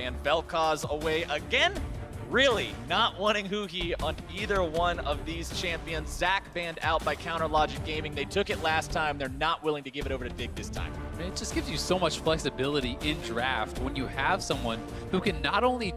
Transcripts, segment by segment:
and Vel'Koz away again. Really not wanting Huhi on either one of these champions. Zach banned out by Counter Logic Gaming. They took it last time. They're not willing to give it over to Dig this time. It just gives you so much flexibility in draft when you have someone who can not only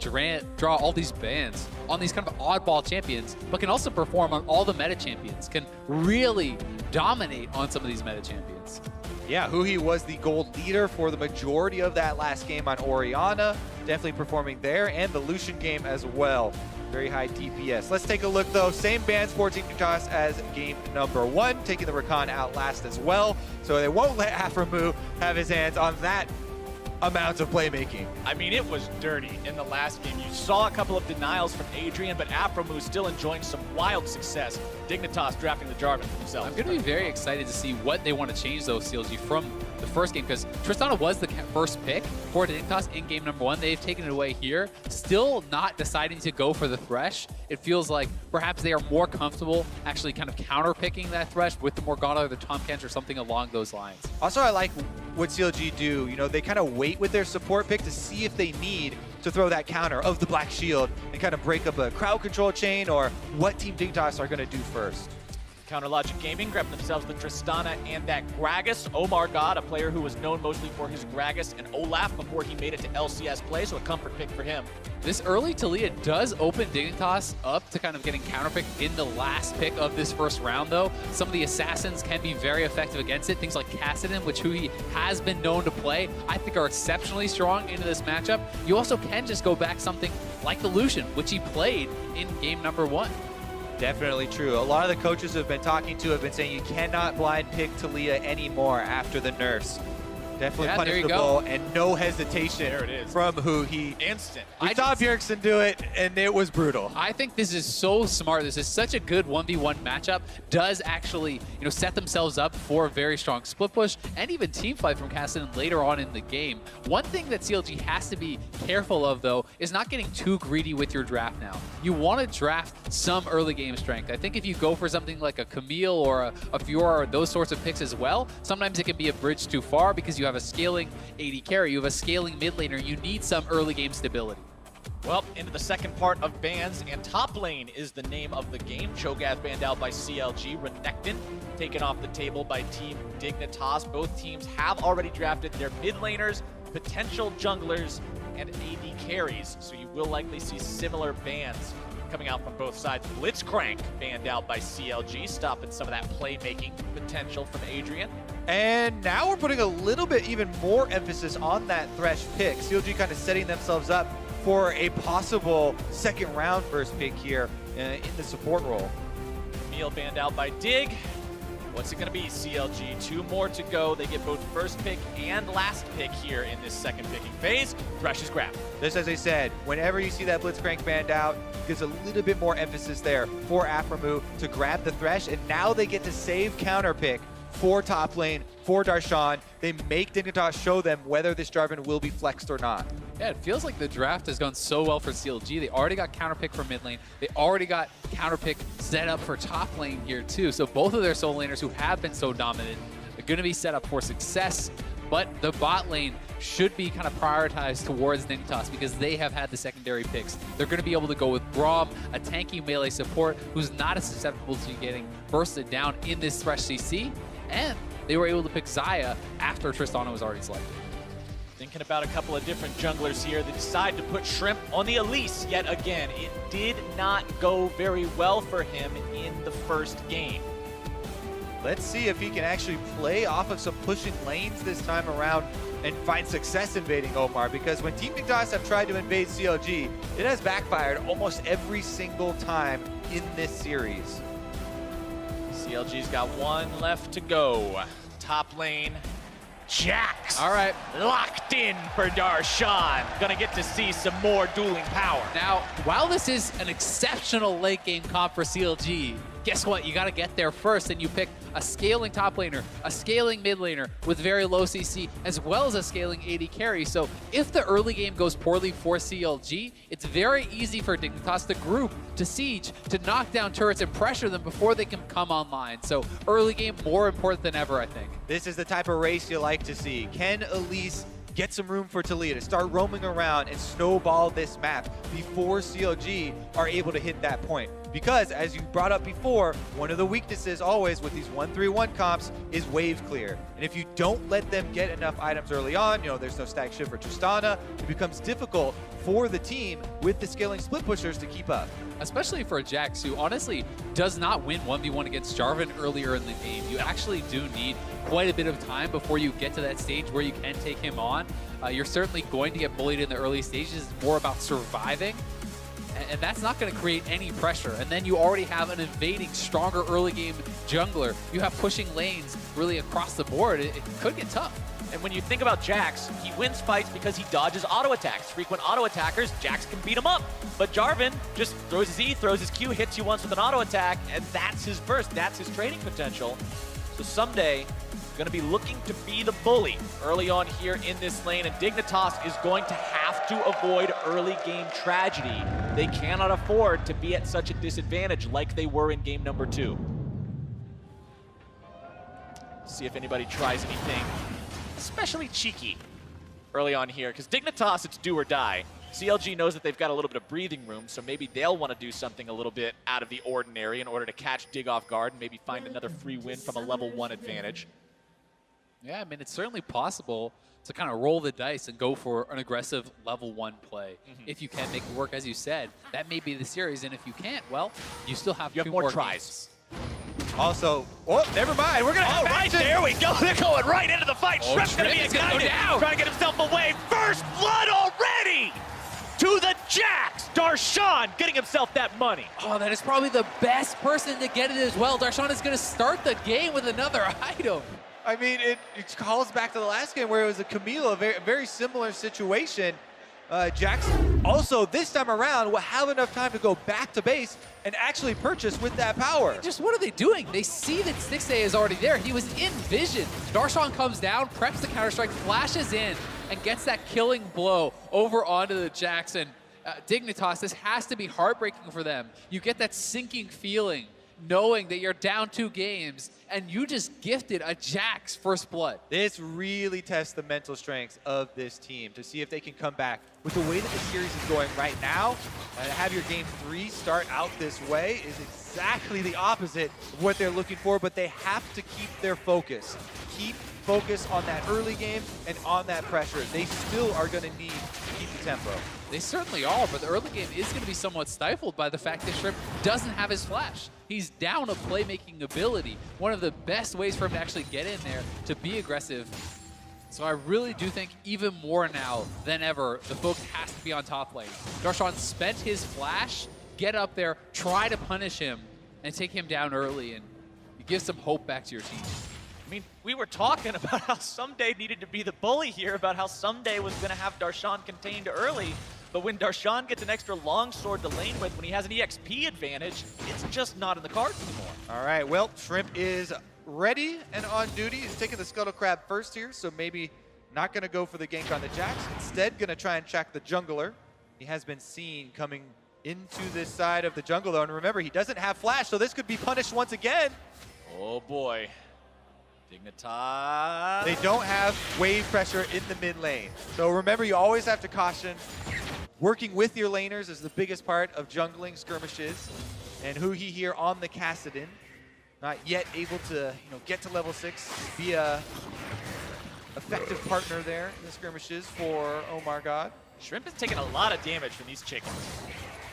draw all these bans on these kind of oddball champions, but can also perform on all the meta champions, can really dominate on some of these meta champions. Yeah, Huhi was the gold leader for the majority of that last game on Orianna. Definitely performing there, and the Lucian game as well. Very high DPS. Let's take a look though. Same bans for Dignitas as game number 1, taking the Rakan out last as well. So they won't let Aframu have his hands on that amount of playmaking. I mean, it was dirty in the last game. You saw a couple of denials from Adrian, but Aframu still enjoying some wild success. Dignitas drafting the Jarvan for themselves. I'm going to be very excited to see what they want to change though, CLG, from the first game, because Tristana was the first pick for Dignitas in game number 1. They've taken it away here. Still not deciding to go for the Thresh. It feels like perhaps they are more comfortable actually kind of counter-picking that Thresh with the Morgana or the Tahm Kench or something along those lines. Also, I like what CLG do. You know, they kind of wait with their support pick to see if they need to throw that counter of the Black Shield and kind of break up a crowd control chain, or what Team Dignitas are going to do first. Counter Logic Gaming grabbed themselves the Tristana and that Gragas. Omar God, a player who was known mostly for his Gragas and Olaf before he made it to LCS play, so a comfort pick for him. This early Taliyah does open Dignitas up to kind of getting counterpicked in the last pick of this first round, though. Some of the assassins can be very effective against it. Things like Kassadin, which Huhi has been known to play, I think are exceptionally strong into this matchup. You also can just go back something like the Lucian, which he played in game number 1. Definitely true. A lot of the coaches who have been talking to have been saying you cannot blind pick Taliyah anymore after the nerfs. Definitely punishable, and no hesitation from Huhi. Instant. We saw Bjergsen do it, and it was brutal. I think this is so smart. This is such a good 1v1 matchup. Does actually, set themselves up for a very strong split push and even team fight from Kassadin later on in the game. One thing that CLG has to be careful of, though, is not getting too greedy with your draft now. You want to draft some early game strength. I think if you go for something like a Camille or a Fiora or those sorts of picks as well, sometimes it can be a bridge too far because you have a scaling AD carry, you have a scaling mid laner, you need some early game stability. Well, into the second part of bans, and top lane is the name of the game. Cho'Gath banned out by CLG, Renekton taken off the table by Team Dignitas. Both teams have already drafted their mid laners, potential junglers, and AD carries, so you will likely see similar bans coming out from both sides. Blitzcrank banned out by CLG, stopping some of that playmaking potential from Adrian. And now we're putting a little bit even more emphasis on that Thresh pick. CLG kind of setting themselves up for a possible second round first pick here in the support role. Camille banned out by Dig. What's it going to be, CLG? 2 more to go. They get both first pick and last pick here in this second picking phase. Thresh is grabbed. Just as I said, whenever you see that Blitzcrank banned out, gives a little bit more emphasis there for Aframu to grab the Thresh, and now they get to save counter pick for top lane, for Darshan. They make Dignitas show them whether this Jarvan will be flexed or not. Yeah, it feels like the draft has gone so well for CLG. They already got counterpick for mid lane. They already got counterpick set up for top lane here too. So both of their solo laners who have been so dominant are going to be set up for success. But the bot lane should be kind of prioritized towards Dignitas because they have had the secondary picks. They're going to be able to go with Braum, a tanky melee support who's not as susceptible to getting bursted down in this Thresh CC. And they were able to pick Xayah after Tristana was already selected. Thinking about a couple of different junglers here. They decide to put Shrimp on the Elise yet again. It did not go very well for him in the first game. Let's see if he can actually play off of some pushing lanes this time around and find success invading Omar, because when Team Dignitas have tried to invade CLG, it has backfired almost every single time in this series. CLG's got 1 left to go. Top lane, Jax. All right. Locked in for Darshan. Gonna get to see some more dueling power. Now, while this is an exceptional late game comp for CLG, guess what? You got to get there first, and you pick a scaling top laner, a scaling mid laner with very low CC, as well as a scaling AD carry. So if the early game goes poorly for CLG, it's very easy for Dignitas, the group, to siege, to knock down turrets and pressure them before they can come online. So early game more important than ever, I think. This is the type of race you like to see. Can Elise get some room for Taliyah to start roaming around and snowball this map before CLG are able to hit that point. Because, as you brought up before, one of the weaknesses always with these 1-3-1 comps is wave clear. And if you don't let them get enough items early on, you know, there's no stack shift for Tristana, it becomes difficult for the team with the scaling split pushers to keep up. Especially for a Jax who honestly does not win 1v1 against Jarvan earlier in the game. You actually do need quite a bit of time before you get to that stage where you can take him on. You're certainly going to get bullied in the early stages. It's more about surviving. And that's not going to create any pressure. And then you already have an invading, stronger early game jungler. You have pushing lanes really across the board. It could get tough. And when you think about Jax, he wins fights because he dodges auto attacks. Frequent auto attackers, Jax can beat him up. But Jarvan just throws his E, throws his Q, hits you once with an auto attack, and that's his burst. That's his trading potential. So someday, going to be looking to be the bully early on here in this lane, and Dignitas is going to have to avoid early game tragedy. They cannot afford to be at such a disadvantage like they were in game number 2. See if anybody tries anything especially cheeky early on here, because Dignitas, it's do or die. CLG knows that they've got a little bit of breathing room, so maybe they'll want to do something a little bit out of the ordinary in order to catch Dig off guard and maybe find another free win from a level 1 advantage. Yeah, I mean, it's certainly possible to kind of roll the dice and go for an aggressive level 1 play. If you can make it work, as you said, that may be the series, and if you can't, well, you still have two more tries. Also, oh, never mind. We're going to have right there we go. They're going right into the fight. Oh, Shrimp's going to be ignited. Trying to get himself away. First blood already to the Jax. Darshan getting himself that money. Oh, that is probably the best person to get it as well. Darshan is going to start the game with another item. I mean, it calls back to the last game where it was a Camilo, a very similar situation. Jax also this time around will have enough time to go back to base and actually purchase with that power. Just what are they doing? They see that Stixxay is already there. He was in vision. Darshan comes down, preps the counter-strike, flashes in, and gets that killing blow over onto the Jax. And Dignitas, this has to be heartbreaking for them. You get that sinking feeling knowing that you're down 2 games and you just gifted a Jax first blood. This really tests the mental strength of this team to see if they can come back. With the way that the series is going right now, to have your game 3 start out this way is exactly the opposite of what they're looking for, but they have to keep their focus. Keep focus on that early game and on that pressure. They still are going to need to keep the tempo. They certainly are, but the early game is going to be somewhat stifled by the fact that Shrimp doesn't have his flash. He's down a playmaking ability. One of the best ways for him to actually get in there to be aggressive. So I really do think even more now than ever, the focus has to be on top lane. Darshan spent his flash, get up there, try to punish him, and take him down early, and you give some hope back to your team. I mean, we were talking about how Someday needed to be the bully here, about how Someday was going to have Darshan contained early. But when Darshan gets an extra longsword to lane with, when he has an EXP advantage, it's just not in the cards anymore. All right, well, Shrimp is ready and on duty. He's taking the Scuttle Crab first here, so maybe not going to go for the gank on the Jax. Instead, going to try and track the jungler. He has been seen coming into this side of the jungle, though. And remember, he doesn't have flash, so this could be punished once again. Oh, boy. Dignitas. They don't have wave pressure in the mid lane. So remember, you always have to caution. Working with your laners is the biggest part of jungling skirmishes. And Huhi here on the Kassadin, not yet able to get to level 6, be a effective partner there in the skirmishes for Omar God. Shrimp has taken a lot of damage from these chickens.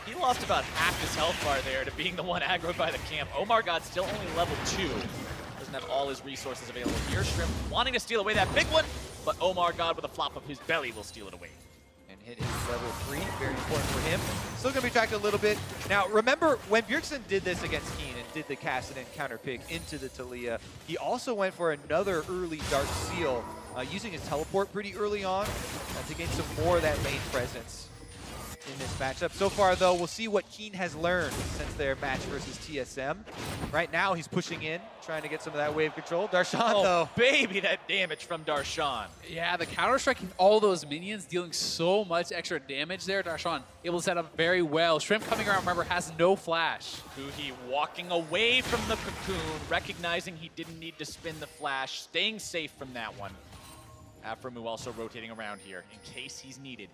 He lost about half his health bar there to being the one aggroed by the camp. Omar God still only level 2. Doesn't have all his resources available here. Shrimp wanting to steal away that big one, but Omar God with a flop of his belly will steal it away. And hit his level 3, very important for him. Still gonna be tracked a little bit. Now remember, when Bjergsen did this against Keen and did the Kassadin counter pick into the Taliyah, he also went for another early Dark Seal, using his teleport pretty early on to gain some more of that lane presence in this matchup. So far, though, we'll see what Keen has learned since their match versus TSM. Right now, he's pushing in, trying to get some of that wave control. Darshan, though. Baby, that damage from Darshan. Yeah, the counter-striking all those minions, dealing so much extra damage there. Darshan able to set up very well. Shrimp coming around, remember, has no flash. Huhi walking away from the cocoon, recognizing he didn't need to spin the flash, staying safe from that one. Afromu also rotating around here in case he's needed.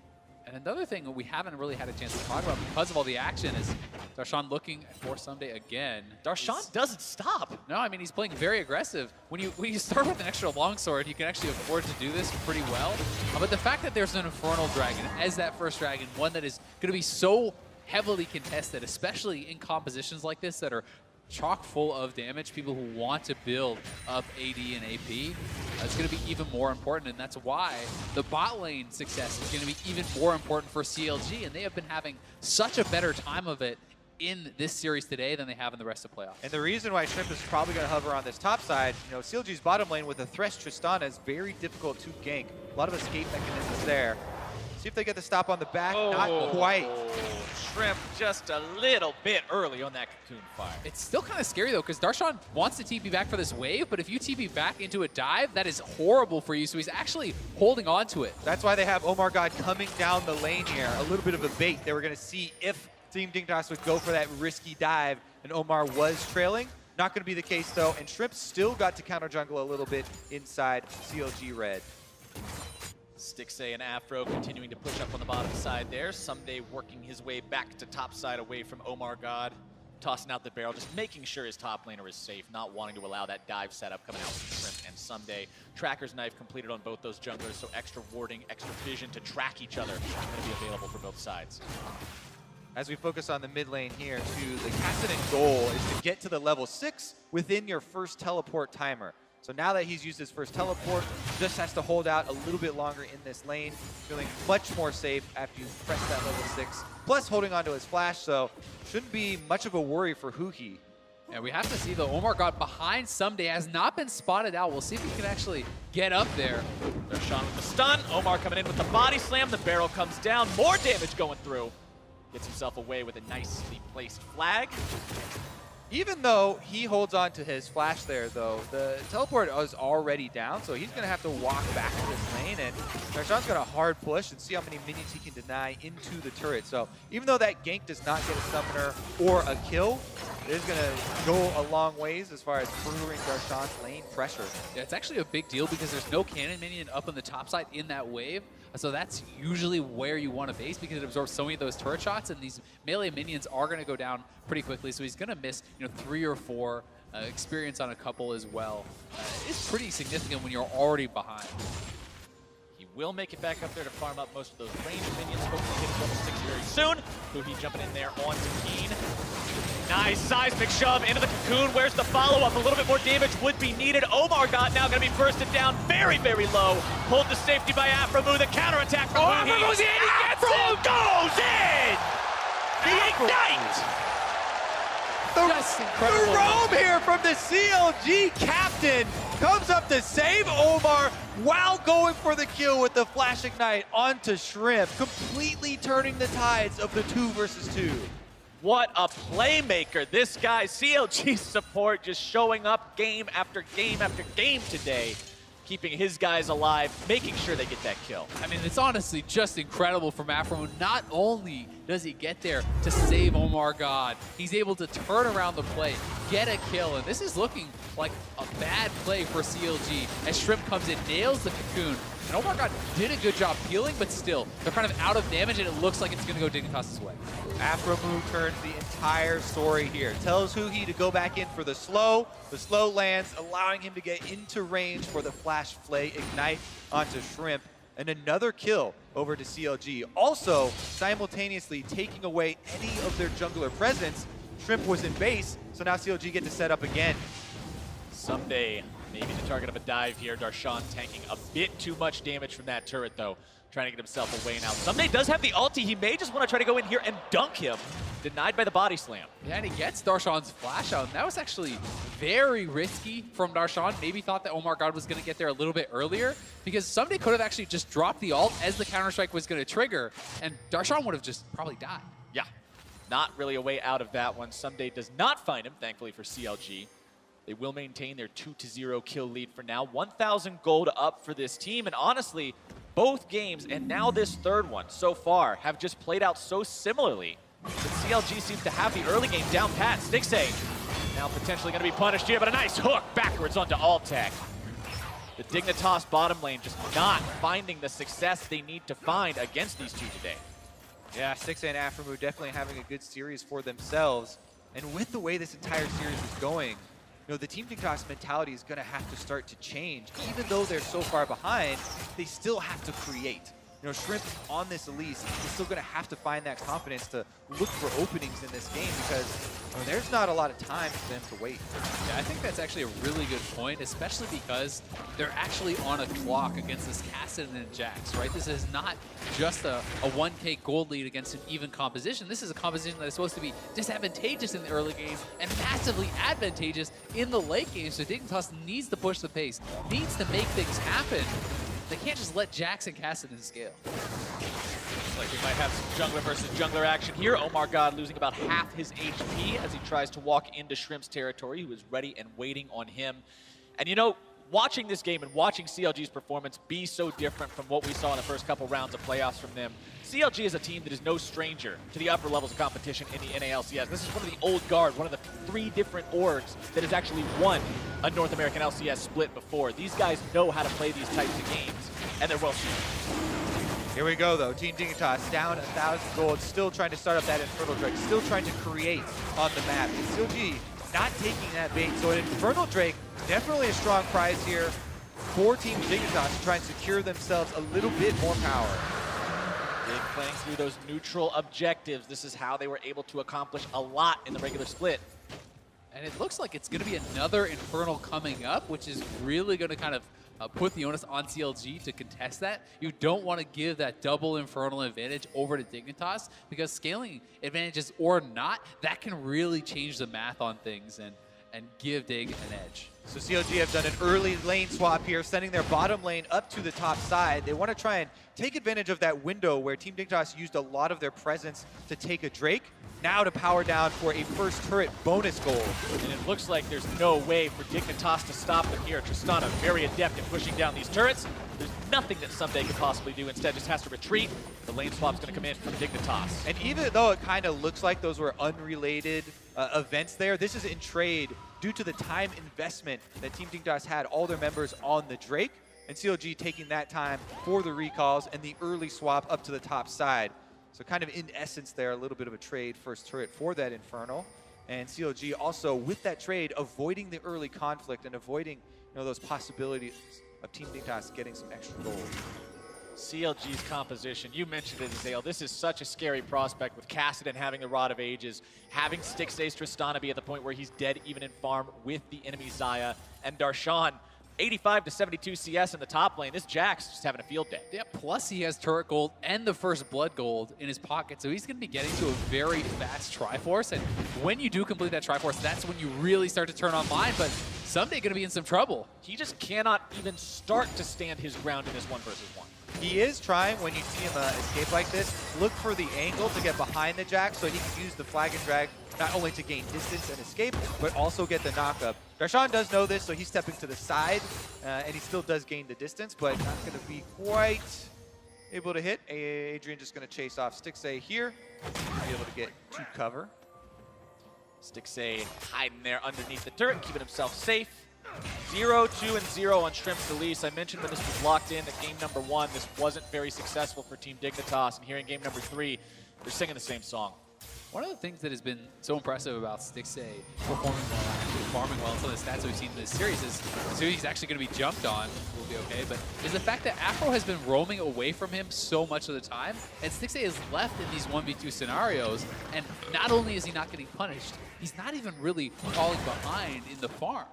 And another thing we haven't really had a chance to talk about because of all the action is Darshan looking for Someday again. Darshan doesn't stop. No, I mean, he's playing very aggressive. When you start with an extra longsword, you can actually afford to do this pretty well. But the fact that there's an Infernal Dragon as that first dragon, one that is going to be so heavily contested, especially in compositions like this that are chock full of damage, people who want to build up AD and AP, it's going to be even more important, and that's why the bot lane success is going to be even more important for CLG, and they have been having such a better time of it in this series today than they have in the rest of playoffs. And the reason why Shrimp is probably going to hover on this top side, you know, CLG's bottom lane with a Thresh Tristana is very difficult to gank. A lot of escape mechanisms there. See if they get the stop on the back. Not quite. Shrimp just a little bit early on that cocoon fire. It's still kind of scary though, because Darshan wants to TP back for this wave, but if you TP back into a dive, that is horrible for you, so he's actually holding on to it. That's why they have Omar God coming down the lane here. A little bit of a bait. They were going to see if Team Dignitas would go for that risky dive, and Omar was trailing. Not going to be the case though, and Shrimp still got to counter jungle a little bit inside CLG red. Stixay and Afro continuing to push up on the bottom side there. Someday working his way back to top side away from Omar God. Tossing out the barrel, just making sure his top laner is safe, not wanting to allow that dive setup coming out from Shrimp and Someday. Tracker's Knife completed on both those junglers, so extra warding, extra vision to track each other is going to be available for both sides. As we focus on the mid lane here, too, the Kassadin goal is to get to the level 6 within your first teleport timer. So now that he's used his first teleport, just has to hold out a little bit longer in this lane, feeling much more safe after you press that level 6, plus holding onto his flash, so shouldn't be much of a worry for Huhi. And we have to see, though, Omar God behind Someday has not been spotted out. We'll see if he can actually get up there. Darshan with the stun, Omar coming in with the body slam, the barrel comes down, more damage going through. Gets himself away with a nicely placed flag. Even though he holds on to his flash there, though, the teleport is already down, so he's going to have to walk back to this lane, and Darshan's got a hard push and see how many minions he can deny into the turret. So even though that gank does not get a summoner or a kill, it is going to go a long ways as far as furthering Darshan's lane pressure. Yeah, it's actually a big deal because there's no cannon minion up on the top side in that wave. So that's usually where you want to base because it absorbs so many of those turret shots, and these melee minions are going to go down pretty quickly. So he's going to miss, 3 or 4 experience on a couple as well. It's pretty significant when you're already behind. He will make it back up there to farm up most of those ranged minions. Hopefully hit level 6 very soon. Huhi jumping in there onto Keen. Nice seismic shove into the cocoon. Where's the follow-up? A little bit more damage would be needed. Omar God now going to be bursted down very, very low. Pulled to safety by Afromu. The counterattack from Huhi. Afro goes in! He gets Afro it! goes in! The Ignite! The roam here from the CLG captain comes up to save Omar while going for the kill with the Flash Ignite onto Shrimp, completely turning the tides of the 2 versus 2. What a playmaker this guy. CLG support just showing up game after game after game today, keeping his guys alive, making sure they get that kill. I mean, it's honestly just incredible from Afro. Not only does he get there to save Omar God, he's able to turn around the play, get a kill, and this is looking like a bad play for CLG as Shrimp comes in, nails the cocoon, and Omar God did a good job healing, but still, they're kind of out of damage, and it looks like it's going to go Dignitas' way. Afromu turns the entire story here. Tells Huhi to go back in for the slow. The slow lands, allowing him to get into range for the Flash Flay Ignite onto Shrimp. And another kill over to CLG. Also, simultaneously taking away any of their jungler presence. Shrimp was in base, so now CLG get to set up again. Someday, maybe the target of a dive here. Darshan tanking a bit too much damage from that turret, though. Trying to get himself away now. Someday does have the ulti. He may just want to try to go in here and dunk him. Denied by the body slam. Yeah, and he gets Darshan's flash out. And that was actually very risky from Darshan. Maybe thought that Omar God was going to get there a little bit earlier, because Someday could have actually just dropped the ult as the Counter-Strike was going to trigger, and Darshan would have just probably died. Yeah, not really a way out of that one. Someday does not find him, thankfully for CLG. They will maintain their 2-0 kill lead for now. 1,000 gold up for this team, and honestly, both games, and now this third one so far, have just played out so similarly. But CLG seems to have the early game down pat. Stixay now potentially going to be punished here, but a nice hook backwards onto Altec. The Dignitas bottom lane just not finding the success they need to find against these two today. Yeah, Stixxay and Afromu definitely having a good series for themselves. And with the way this entire series is going, the Team Dignitas mentality is going to have to start to change. Even though they're so far behind, they still have to create. Shrimp on this Elise is still going to have to find that confidence to look for openings in this game because there's not a lot of time for them to wait. Yeah, I think that's actually a really good point, especially because they're actually on a clock against this Kassadin and Jax, right? This is not just a 1K gold lead against an even composition. This is a composition that is supposed to be disadvantageous in the early game and massively advantageous in the late game. So Dignitas needs to push the pace, needs to make things happen. They can't just let Jax and Kassadin scale. Looks like we might have some jungler versus jungler action here. Omar God losing about half his HP as he tries to walk into Shrimp's territory, who is ready and waiting on him. And watching this game and watching CLG's performance be so different from what we saw in the first couple rounds of playoffs from them, CLG is a team that is no stranger to the upper levels of competition in the NALCS. This is one of the old guard, one of the 3 different orgs that has actually won a North American LCS split before. These guys know how to play these types of games, and they're well suited. Here we go, though. Team Dignitas down 1,000 gold, still trying to start up that Infernal Drake, still trying to create on the map. And CLG not taking that bait, so an Infernal Drake, definitely a strong prize here for Team Dignitas to try and secure themselves a little bit more power. Dig playing through those neutral objectives. This is how they were able to accomplish a lot in the regular split. And it looks like it's going to be another Infernal coming up, which is really going to kind of put the onus on CLG to contest that. You don't want to give that double Infernal advantage over to Dignitas because scaling advantages or not, that can really change the math on things and give Dig an edge. So CLG have done an early lane swap here, sending their bottom lane up to the top side. They want to try and take advantage of that window where Team Dignitas used a lot of their presence to take a Drake, now to power down for a first turret bonus goal. And it looks like there's no way for Dignitas to stop them here. Tristana very adept at pushing down these turrets. There's nothing that Someday could possibly do. Instead, just has to retreat. The lane swap's going to come in from Dignitas. And even though it kind of looks like those were unrelated events there, this is in trade due to the time investment that Team Dignitas had all their members on the Drake, and CLG taking that time for the recalls and the early swap up to the top side. So kind of in essence there, a little bit of a trade first turret for that Infernal. And CLG also with that trade avoiding the early conflict and avoiding those possibilities of Team Dignitas getting some extra gold. CLG's composition, you mentioned it, Zale. This is such a scary prospect with Kassadin having the Rod of Ages, having Stixxay's Tristana be at the point where he's dead even in farm with the enemy Xayah, and Darshan 85 to 72 CS in the top lane. This Jax just having a field day. Yeah, plus he has turret gold and the first blood gold in his pocket, so he's going to be getting to a very fast Triforce, and when you do complete that Triforce, that's when you really start to turn online, but Someday going to be in some trouble. He just cannot even start to stand his ground in this 1 versus 1. He is trying, when you see him escape like this, look for the angle to get behind the Jax so he can use the flag and drag not only to gain distance and escape, but also get the knockup. Darshan does know this, so he's stepping to the side, and he still does gain the distance, but not going to be quite able to hit. Adrian just going to chase off Stixxay here, be able to get to cover. Stixxay hiding there underneath the turret, keeping himself safe. 0, 2, and 0 on Shrimp's Elise. I mentioned when this was locked in that game number 1, this wasn't very successful for Team Dignitas, and here in game number 3, they're singing the same song. One of the things that has been so impressive about Stixxay performing well, actually farming well, and some of the stats we've seen in this series is, so he's actually going to be jumped on, will be okay, but is the fact that Afro has been roaming away from him so much of the time, and Stixxay is left in these 1v2 scenarios, and not only is he not getting punished, he's not even really falling behind in the farm.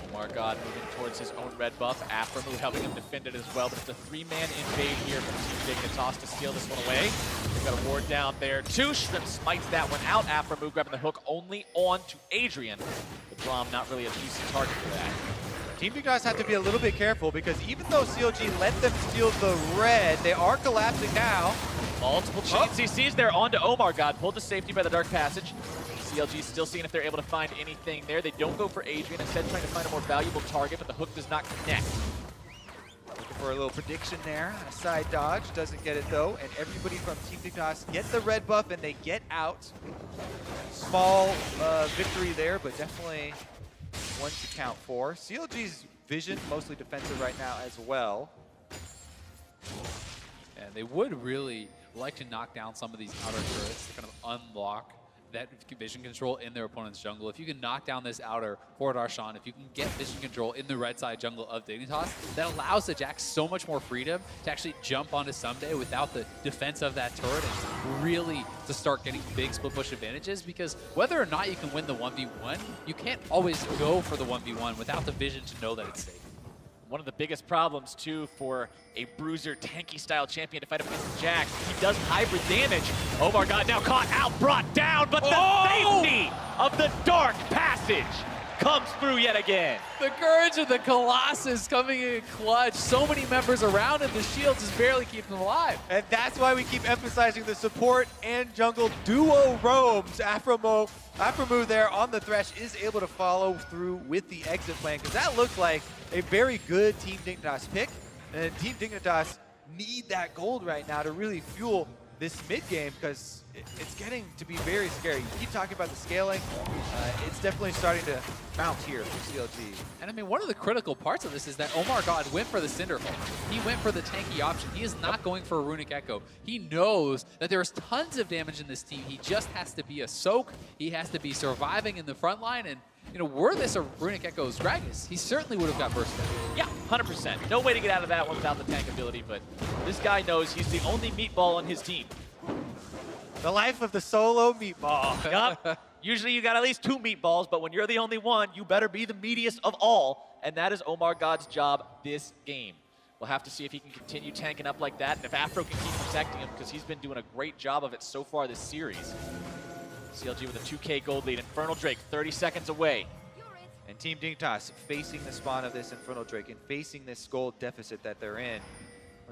Omar God moving towards his own red buff. Aframu helping him defend it as well, but it's a 3-man invade here from Team Dignitas to steal this one away. They've got a ward down there too. Shrimp smites that one out. Aframu grabbing the hook only on to Adrian. The Braum not really a juicy target for that. Team Dignitas have to be a little bit careful because even though CLG let them steal the red, they are collapsing now. Multiple chain CCs there onto Omar God, pulled to safety by the Dark Passage. CLG still seeing if they're able to find anything there. They don't go for Adrian, instead trying to find a more valuable target, but the hook does not connect. Looking for a little prediction there. A side dodge, doesn't get it though, and everybody from Team Dignitas get the red buff and they get out. Small victory there, but definitely one to count for. CLG's vision, mostly defensive right now as well. And they would really like to knock down some of these outer turrets to kind of unlock that vision control in their opponent's jungle. If you can knock down this outer for Darshan, if you can get vision control in the red side jungle of Dignitas, that allows the Jax so much more freedom to actually jump onto Someday without the defense of that turret and really to start getting big split push advantages, because whether or not you can win the 1v1, you can't always go for the 1v1 without the vision to know that it's safe. One of the biggest problems, too, for a bruiser, tanky-style champion to fight up against Jax, he does hybrid damage. Oh my god, now caught out, brought down, but the safety of the Dark Passage comes through yet again. The courage of the Colossus coming in clutch. So many members around him, the shield just barely keep them alive. And that's why we keep emphasizing the support and jungle duo roams. Aframu there on the Thresh is able to follow through with the exit plan, because that looks like a very good Team Dignitas pick. And Team Dignitas need that gold right now to really fuel this mid game, because it's getting to be very scary. You keep talking about the scaling. It's definitely starting to mount here for CLG. And I mean, one of the critical parts of this is that Omar God went for the Cinderfall. He went for the tanky option. He is not going for a Runic Echo. He knows that there's tons of damage in this team. He just has to be a soak. He has to be surviving in the front line. And, you know, were this a Runic Echo's Gragas, he certainly would have got burst down. Yeah, 100%. No way to get out of that one without the tank ability, but this guy knows he's the only meatball on his team. The life of the solo meatball. Yup. Usually you got at least 2 meatballs, but when you're the only one, you better be the meatiest of all, and that is Omar God's job this game. We'll have to see if he can continue tanking up like that, and if Afro can keep protecting him, because he's been doing a great job of it so far this series. CLG with a 2K gold lead. Infernal Drake 30 seconds away. And Team Dignitas facing the spawn of this Infernal Drake and facing this gold deficit that they're in.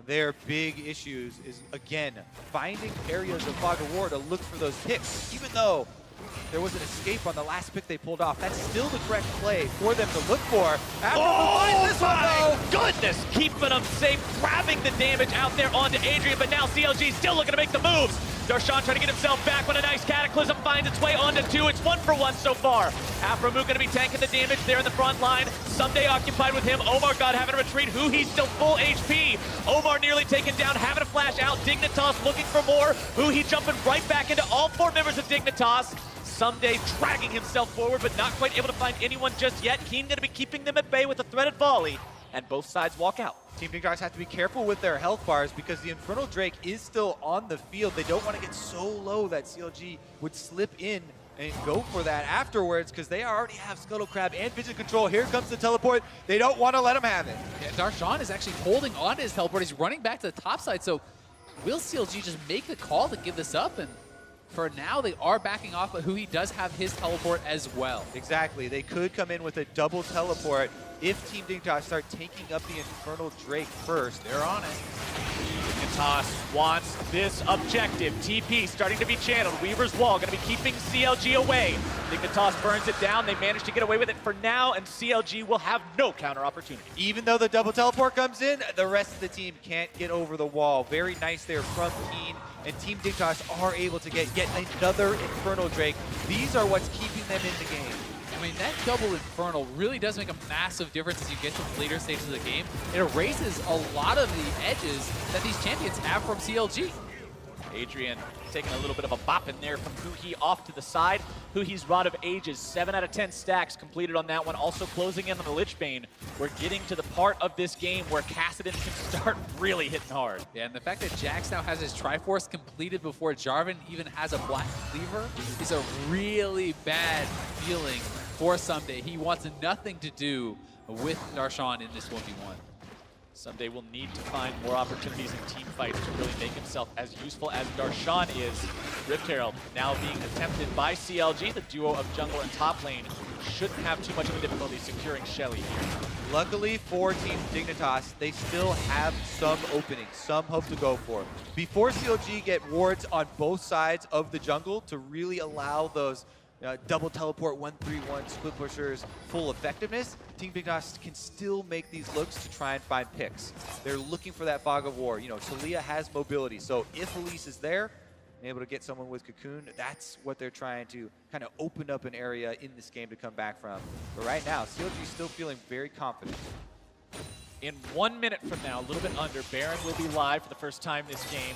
Their big issues is, again, finding areas of Fog of War to look for those picks. Even though there was an escape on the last pick they pulled off, that's still the correct play for them to look for. Oh my goodness! Keeping them safe, grabbing the damage out there onto Adrian, but now CLG still looking to make the moves. Darshan trying to get himself back when a nice Cataclysm finds its way onto 2. It's 1 for 1 so far. Aframu going to be tanking the damage there in the front line. Someday occupied with him. Omar God having to retreat. He's still full HP. Omar nearly taken down, having to flash out. Dignitas looking for more. He jumping right back into all 4 members of Dignitas. Someday dragging himself forward, but not quite able to find anyone just yet. Keen going to be keeping them at bay with a threaded volley. And both sides walk out. Team Dignitas have to be careful with their health bars, because the Infernal Drake is still on the field. They don't want to get so low that CLG would slip in and go for that afterwards, because they already have Scuttle Crab and Vision Control. Here comes the teleport. They don't want to let him have it. Yeah, Darshan is actually holding on to his teleport. He's running back to the top side. So will CLG just make the call to give this up? And for now, they are backing off, but he does have his teleport as well. Exactly. They could come in with a double teleport if Team Dignitas start taking up the Infernal Drake first. They're on it. Dignitas wants this objective. TP starting to be channeled. Weaver's Wall going to be keeping CLG away. Dignitas burns it down. They manage to get away with it for now, and CLG will have no counter opportunity. Even though the double teleport comes in, the rest of the team can't get over the wall. Very nice there from Keen, and Team Dignitas are able to get yet another Infernal Drake. These are what's keeping them in the game. I mean, that double Infernal really does make a massive difference as you get to the later stages of the game. It erases a lot of the edges that these champions have from CLG. Adrian taking a little bit of a bop in there from Huhi off to the side. Huhi's Rod of Ages, 7 out of 10 stacks completed on that one. Also closing in on the Lich Bane. We're getting to the part of this game where Kassadin can start really hitting hard. Yeah, and the fact that Jax now has his Triforce completed before Jarvan even has a Black Cleaver is a really bad feeling for Someday. He wants nothing to do with Darshan in this 1v1. Someday will need to find more opportunities in team fights to really make himself as useful as Darshan is. Rift Herald now being attempted by CLG. The duo of jungle and top lane shouldn't have too much of a difficulty securing Shelly here. Luckily for Team Dignitas, they still have some openings, some hope to go for. Before CLG get wards on both sides of the jungle to really allow those double teleport 1-3-1 split pushers full effectiveness, Team Dignitas can still make these looks to try and find picks. They're looking for that Fog of War. You know, Talia has mobility, so if Elise is there, and able to get someone with Cocoon, that's what they're trying to kind of open up an area in this game to come back from. But right now, CLG is still feeling very confident. In 1 minute from now, a little bit under, Baron will be live for the first time this game.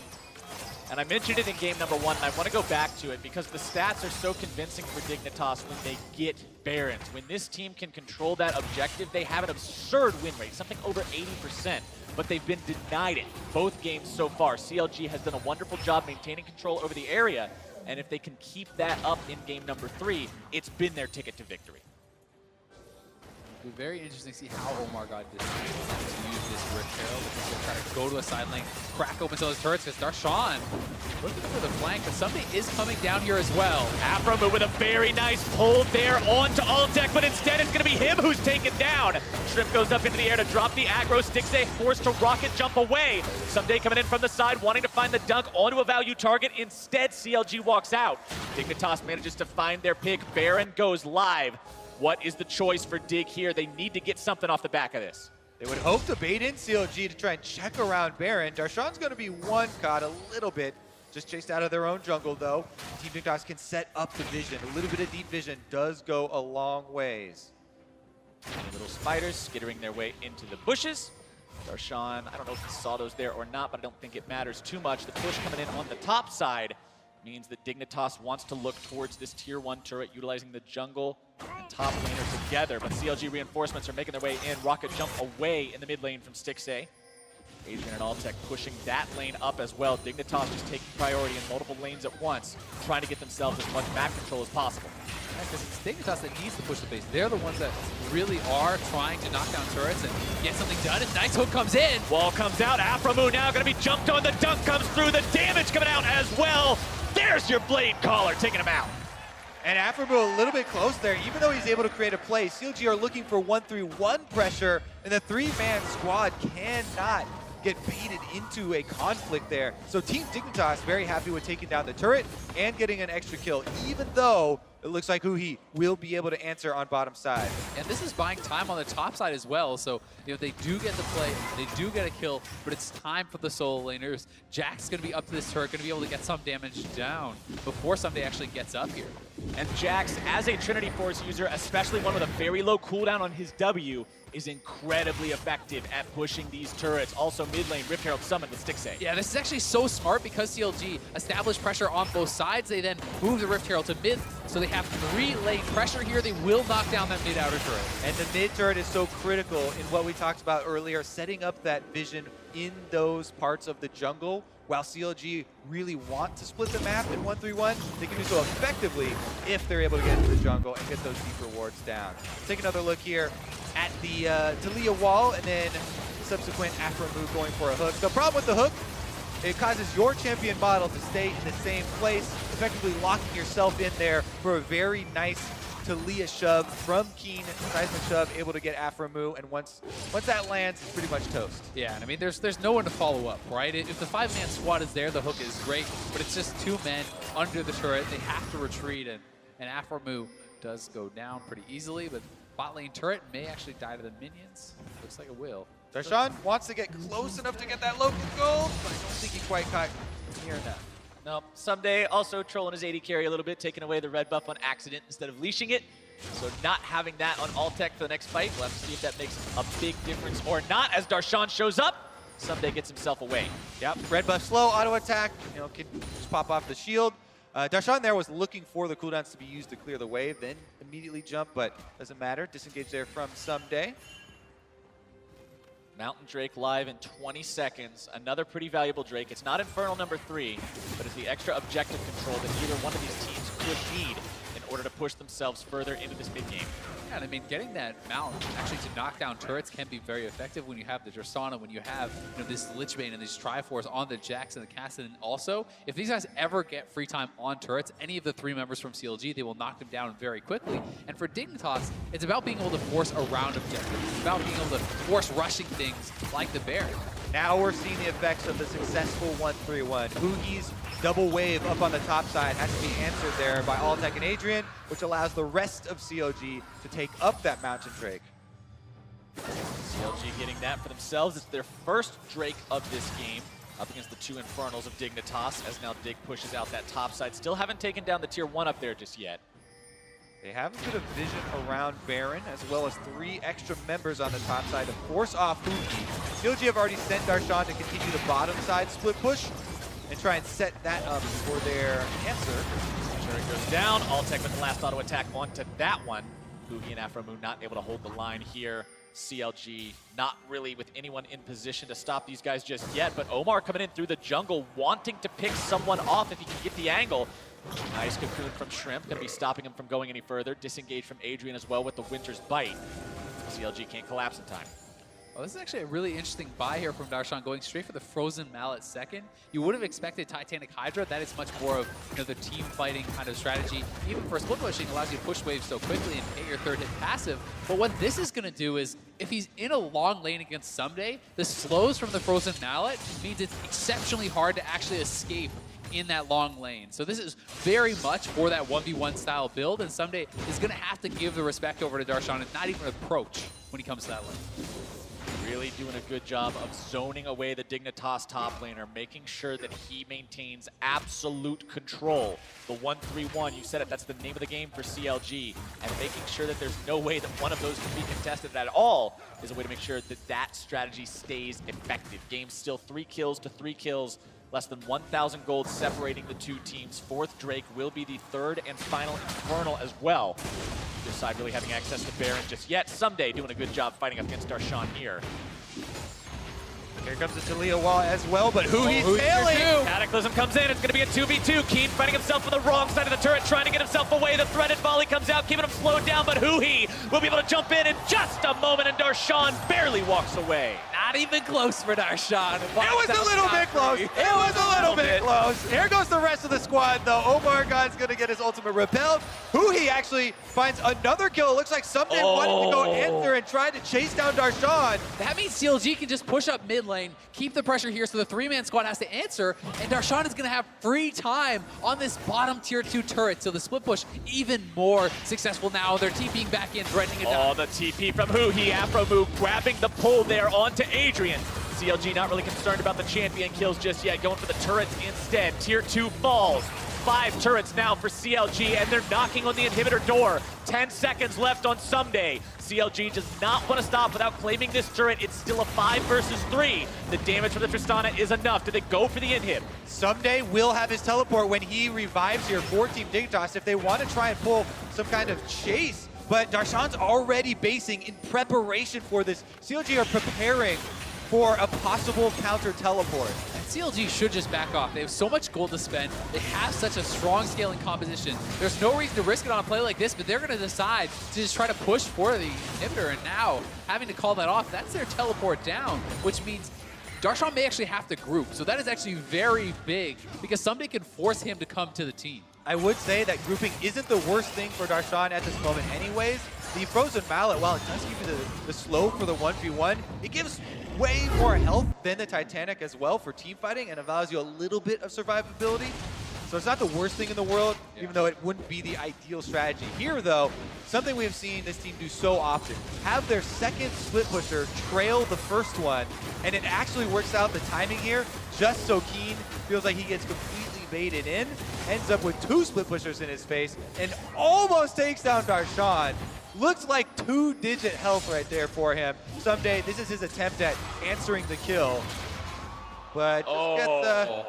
And I mentioned it in game number 1, and I want to go back to it because the stats are so convincing for Dignitas when they get Barons. When this team can control that objective, they have an absurd win rate, something over 80%, but they've been denied it both games so far. CLG has done a wonderful job maintaining control over the area, and if they can keep that up in game number 3, it's been their ticket to victory. It'll be very interesting to see how Omar got decided to use this Rift Herald. He's going to try to go to a side lane, crack open some of those turrets, because Darshan looking for the flank, but somebody is coming down here as well. Aframu with a very nice pull there onto Altec, but instead it's going to be him who's taken down. Shrimp goes up into the air to drop the aggro. Stixxay forced to rocket jump away. Someday coming in from the side, wanting to find the dunk onto a value target. Instead, CLG walks out. Dignitas manages to find their pick. Baron goes live. What is the choice for Dig here? They need to get something off the back of this. They would hope to bait in CLG to try and check around Baron. Darshan's going to be one caught a little bit. Just chased out of their own jungle, though. Team Dignitas can set up the vision. A little bit of deep vision does go a long ways. Little spiders skittering their way into the bushes. Darshan, I don't know if he saw those there or not, but I don't think it matters too much. The push coming in on the top side means that Dignitas wants to look towards this tier 1 turret, utilizing the jungle and top laner together. But CLG reinforcements are making their way in. Rocket jump away in the mid lane from Stixxay. Adrian and Altec pushing that lane up as well. Dignitas just taking priority in multiple lanes at once, trying to get themselves as much map control as possible. Because it's Dignitas that needs to push the base. They're the ones that really are trying to knock down turrets and get something done. And nice hook comes in. Wall comes out. Aframu now going to be jumped on. The dunk comes through. The damage coming out as well. There's your blade caller taking him out. And Aframu a little bit close there. Even though he's able to create a play, CLG are looking for 1-3-1 pressure, and the 3-man squad cannot get baited into a conflict there. So Team Dignitas very happy with taking down the turret and getting an extra kill, even though it looks like Huhi will be able to answer on bottom side. And this is buying time on the top side as well. So, they do get the play, they do get a kill, but it's time for the solo laners. Jack's going to be up to this turret, going to be able to get some damage down before somebody actually gets up here. And Jax, as a Trinity Force user, especially one with a very low cooldown on his W, is incredibly effective at pushing these turrets. Also mid lane, Rift Herald summoned with Stixxay. Yeah, this is actually so smart because CLG established pressure on both sides. They then move the Rift Herald to mid, so they have 3-lane pressure here. They will knock down that mid outer turret. And the mid turret is so critical in what we talked about earlier, setting up that vision in those parts of the jungle. While CLG really want to split the map in 1-3-1, they can do so effectively if they're able to get into the jungle and get those deep rewards down. Take another look here at the Talia wall, and then subsequent Aframu going for a hook. The problem with the hook, it causes your champion model to stay in the same place, effectively locking yourself in there for a very nice Talia shove from Keen, seismic shove, able to get Aframu, and once that lands, it's pretty much toast. Yeah, and I mean, there's no one to follow up, right? If the 5-man squad is there, the hook is great, but it's just 2 men under the turret. They have to retreat, and Aframu does go down pretty easily, but bot lane turret may actually die to the minions. Looks like it will. Darshan wants to get close enough to get that local gold, but I don't think he quite caught near enough. Nope. Someday also trolling his AD carry a little bit, taking away the red buff on accident instead of leashing it. So not having that on Altec for the next fight. We'll have to see if that makes a big difference or not as Darshan shows up. Someday gets himself away. Yep, red buff slow, auto attack, can just pop off the shield. Darshan there was looking for the cooldowns to be used to clear the wave, then immediately jump, but doesn't matter. Disengage there from Someday. Mountain Drake live in 20 seconds. Another pretty valuable Drake. It's not Infernal number 3, but it's the extra objective control that either one of these teams could need in order to push themselves further into this mid-game. Yeah, and I mean, getting that mountain actually to knock down turrets can be very effective when you have the Drasana, when you have this Lichbane and these Triforce on the Jax and the Cassid. And also, if these guys ever get free time on turrets, any of the 3 members from CLG, they will knock them down very quickly. And for Dignitas, it's about being able to force around objectives. It's about being able to force rushing things like the Baron. Now we're seeing the effects of the successful 1-3-1. Hugi's double wave up on the top side has to be answered there by Altec and Adrian, which allows the rest of CLG to take up that Mountain Drake. CLG getting that for themselves. It's their first Drake of this game. up against the two Infernals of Dignitas, as now Dig pushes out that top side. Still haven't taken down the tier 1 up there just yet. They have a bit of vision around Baron, as well as 3 extra members on the top side to force off Huki. CLG have already sent Darshan to continue the bottom side split push and try and set that up for their answer. Turret goes down. Alltech with the last auto attack onto that one. Huki and Afro Moon not able to hold the line here. CLG not really with anyone in position to stop these guys just yet, but Omar coming in through the jungle, wanting to pick someone off if he can get the angle. Nice cocoon from Shrimp, gonna be stopping him from going any further. Disengage from Adrian as well with the Winter's Bite. CLG can't collapse in time. Well, this is actually a really interesting buy here from Darshan, going straight for the Frozen Mallet second. You would have expected Titanic Hydra. That is much more of the team fighting kind of strategy. Even for split pushing, allows you to push waves so quickly and hit your third hit passive. But what this is going to do is, if he's in a long lane against Someday, the slows from the Frozen Mallet means it's exceptionally hard to actually escape in that long lane. So this is very much for that 1v1 style build, and Someday is going to have to give the respect over to Darshan and not even approach when he comes to that lane. Really doing a good job of zoning away the Dignitas top laner, making sure that he maintains absolute control. The 1-3-1, you said it, that's the name of the game for CLG, and making sure that there's no way that one of those can be contested at all is a way to make sure that that strategy stays effective. Game's still 3 kills to 3 kills, less than 1,000 gold separating the two teams. 4th Drake will be the 3rd and final Infernal as well. This side really having access to Baron just yet. Someday doing a good job fighting up against Darshan here. Here comes the Talia wall as well, but he's tailing. Cataclysm comes in. It's going to be a 2v2. Keen finding himself on the wrong side of the turret, trying to get himself away. The threaded volley comes out, keeping him slowed down, but Huhi will be able to jump in just a moment, and Darshan barely walks away. Not even close for Darshan. It was a little bit close. It was a little bit close. Here goes the rest of the squad, though. Omar God's going to get his ultimate repelled. Huhi actually finds another kill. It looks like Someday wanted to go answer and try to chase down Darshan. That means CLG can just push up mid lane, keep the pressure here, so the 3-man squad has to answer, and Darshan is going to have free time on this bottom tier 2 turret, so the split push even more successful now. They're TPing back in, threatening it down. Oh, the TP from Huhi. Afro move, grabbing the pull there onto Adrian. CLG not really concerned about the champion kills just yet, going for the turrets instead. Tier 2 falls. 5 turrets now for CLG, and they're knocking on the inhibitor door. 10 seconds left on Someday. CLG does not want to stop without claiming this turret. It's still a 5 versus 3. The damage from the Tristana is enough. Do they go for the inhib? Someday will have his teleport when he revives here for Team Dignitas if they want to try and pull some kind of chase. But Darshan's already basing in preparation for this. CLG are preparing for a possible counter teleport. CLG should just back off. They have so much gold to spend. They have such a strong scaling composition. There's no reason to risk it on a play like this, but they're going to decide to just try to push for the inhibitor, and now having to call that off, that's their teleport down, which means Darshan may actually have to group. So that is actually very big, because somebody can force him to come to the team. I would say that grouping isn't the worst thing for Darshan at this moment anyways. The Frozen Mallet, while it does give you the slow for the 1v1, it gives way more health than the Titanic as well for team fighting and allows you a little bit of survivability. So it's not the worst thing in the world, even though it wouldn't be the ideal strategy. Here, though, something we've seen this team do so often, have their second split pusher trail the first one, and it actually works out the timing here just so Keen feels like he gets completely baited in, ends up with 2 split pushers in his face, and almost takes down Darshan. Looks like 2-digit health right there for him. Someday, this is his attempt at answering the kill. But just get the...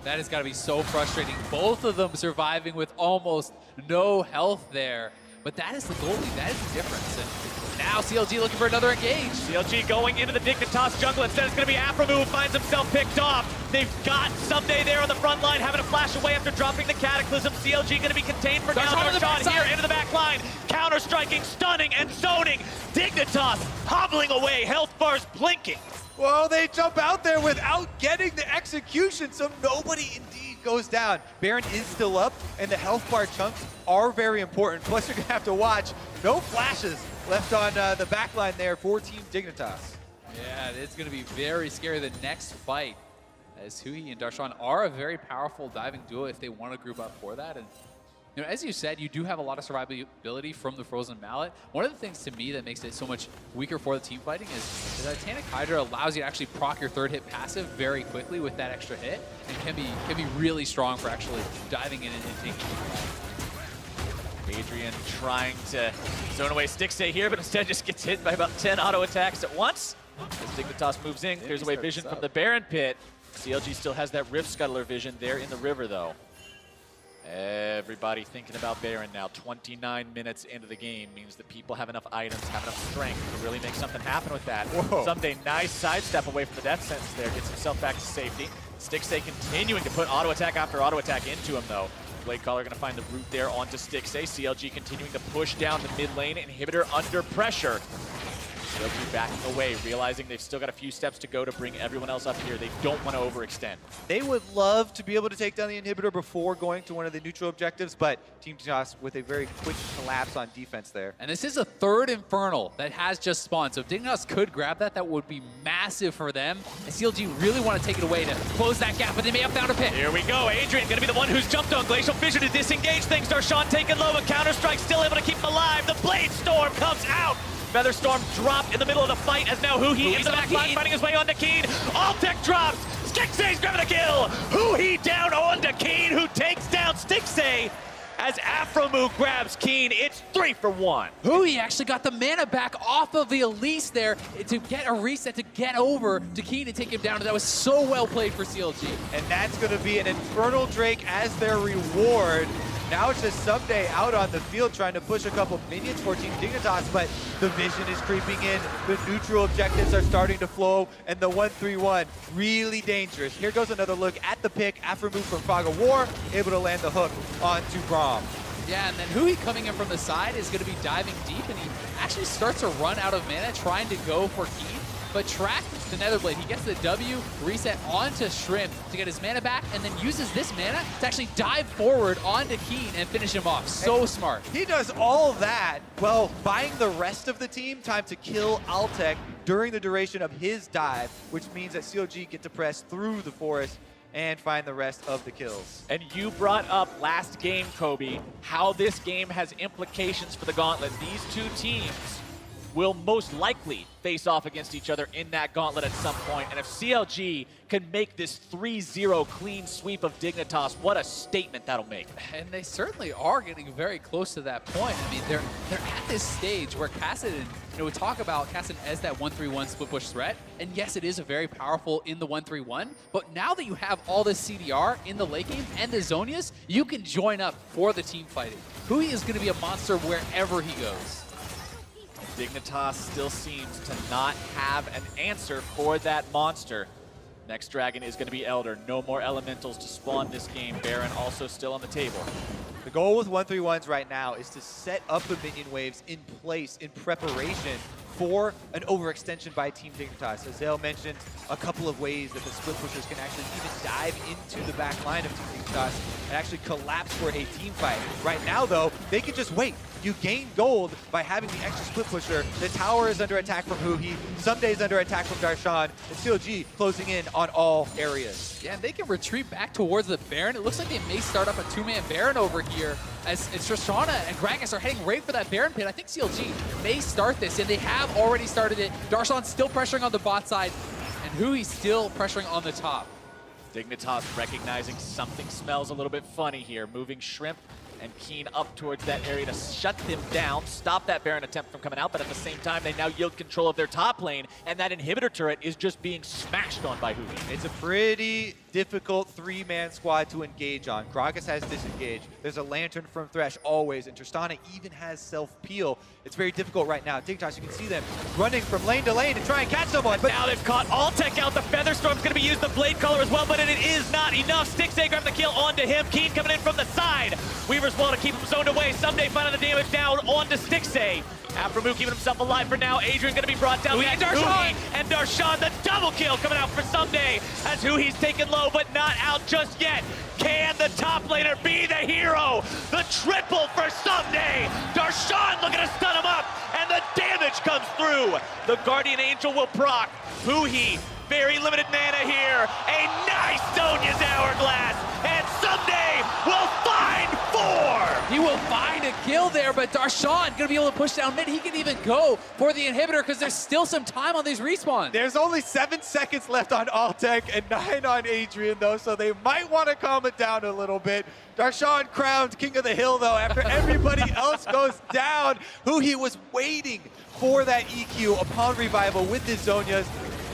That has got to be so frustrating. Both of them surviving with almost no health there. But that is the goalie. That is the difference. And now CLG looking for another engage. CLG going into the Dignitas jungle. Instead, it's going to be Afro who finds himself picked off. They've got Someday there on the front line, having to flash away after dropping the Cataclysm. CLG going to be contained for now. Darshan here into the back line. Counter-striking, stunning, and zoning. Dignitas hobbling away. Health bars blinking. Well, they jump out there without getting the execution, so nobody indeed goes down. Baron is still up, and the health bar chunks are very important. Plus, you're going to have to watch no flashes left on the back line there for Team Dignitas. Yeah, it's going to be very scary the next fight, as Huhi and Darshan are a very powerful diving duo if they want to group up for that. And You know, as you said, you do have a lot of survivability from the Frozen Mallet. One of the things to me that makes it so much weaker for the team fighting is that Titanic Hydra allows you to actually proc your third hit passive very quickly with that extra hit, and can be really strong for actually diving in and taking it. Adrian trying to zone away Stixay here, but instead just gets hit by about 10 auto attacks at once. As Dignitas moves in, clears away vision from the Baron pit. CLG still has that Rift Scuttler vision there in the river, though. Everybody thinking about Baron now. 29 minutes into the game means that people have enough items, have enough strength to really make something happen with that. Whoa. Someday, nice sidestep away from the death sentence there. Gets himself back to safety. Stixay continuing to put auto attack after auto attack into him, though. Blade Caller going to find the route there onto Stixay. CLG continuing to push down the mid lane. Inhibitor under pressure. CLG backing away, realizing they've still got a few steps to go to bring everyone else up here. They don't want to overextend. They would love to be able to take down the inhibitor before going to one of the neutral objectives, but Team Dignitas with a very quick collapse on defense there. And this is a third Infernal that has just spawned, so if Dignitas could grab that, that would be massive for them. And CLG really want to take it away to close that gap, but they may have found a pit. Here we go. Adrian going to be the one who's jumped on Glacial Fissure to disengage things. Darshan taking low, but Counter-Strike still able to keep him alive. The Blade Storm comes out. Featherstorm dropped in the middle of the fight as now Huhi in the back line fighting his way onto Keen. All-Tech drops. Stixay's grabbing the kill. Huhi down onto Keen, who takes down Stixay as Afromu grabs Keen. It's 3 for 1. Huhi actually got the mana back off of the Elise there to get a reset to get over to Keen and take him down. And that was so well played for CLG. And that's going to be an Infernal Drake as their reward. Now it's just Someday out on the field trying to push a couple minions for Team Dignitas, but the vision is creeping in. The neutral objectives are starting to flow, and the 1-3-1 really dangerous. Here goes another look at the pick after move from Fog of War, able to land the hook onto Braum. Yeah, and then Huhi coming in from the side is going to be diving deep, and he actually starts to run out of mana trying to go for Keen. But track the Netherblade. He gets the W reset onto Shrimp to get his mana back, and then uses this mana to actually dive forward onto Keen and finish him off. So smart. He does all that while buying the rest of the team time to kill Altec during the duration of his dive, which means that CLG get to press through the forest and find the rest of the kills. And you brought up last game, Kobe, how this game has implications for the Gauntlet. These two teams will most likely face off against each other in that gauntlet at some point. And if CLG can make this 3-0 clean sweep of Dignitas, what a statement that'll make. And they certainly are getting very close to that point. I mean, they're at this stage where Kassadin, you know, we talk about Kassadin as that 1-3-1 split push threat, and yes, it is a very powerful in the 1-3-1, but now that you have all this CDR in the late game and the Zonias, you can join up for the team fighting. Huhi is going to be a monster wherever he goes. Dignitas still seems to not have an answer for that monster. Next dragon is going to be Elder. No more elementals to spawn this game. Baron also still on the table. The goal with 1-3-1s right now is to set up the minion waves in place in preparation for an overextension by Team Dignitas. As Zale mentioned, a couple of ways that the split pushers can actually even dive into the back line of Team Dignitas and actually collapse for a team fight. Right now, though, they can just wait. You gain gold by having the extra split pusher. The tower is under attack from Huhi. Someday is under attack from Darshan. And CLG closing in on all areas. Yeah, and they can retreat back towards the Baron. It looks like they may start up a two-man Baron over here as Tristana and Gragas are heading right for that Baron pit. I think CLG may start this, and they have already started it. Darshan's still pressuring on the bot side, and Hui's still pressuring on the top. Dignitas recognizing something smells a little bit funny here, moving Shrimp and Keen up towards that area to shut them down, stop that Baron attempt from coming out, but at the same time, they now yield control of their top lane, and that inhibitor turret is just being smashed on by Huhi. It's a pretty difficult three-man squad to engage on. Gragas has disengaged. There's a Lantern from Thresh always, and Tristana even has self-peel. It's very difficult right now. Dignitas, you can see them running from lane to lane to try and catch someone. But now they've caught All-Tech out. The Featherstorm's going to be used, the Blade Caller as well, but it is not enough. Stixay grabbed the kill onto him. Keen coming in from the side. Weaver's wall to keep him zoned away. Someday finding the damage down onto Stixay. Afromu keeping himself alive for now. Adrian going to be brought down. And Darshan! And Darshan, the double kill coming out for Someday as Huhi's taken low, but not out just yet. Can the top laner be the hero? The triple for Someday. Darshan looking to stun him up, and the damage comes through. The Guardian Angel will proc. Huhi, very limited mana here. A nice Sonya's Hourglass, and Someday will find 4. find a kill there, but Darshan gonna be able to push down mid. He can even go for the inhibitor because there's still some time on these respawns. There's only 7 seconds left on Altec and 9 on Adrian, though, so they might want to calm it down a little bit. Darshan crowned King of the Hill, though, after everybody else goes down. Huhi was waiting for that EQ upon revival with his Zhonyas,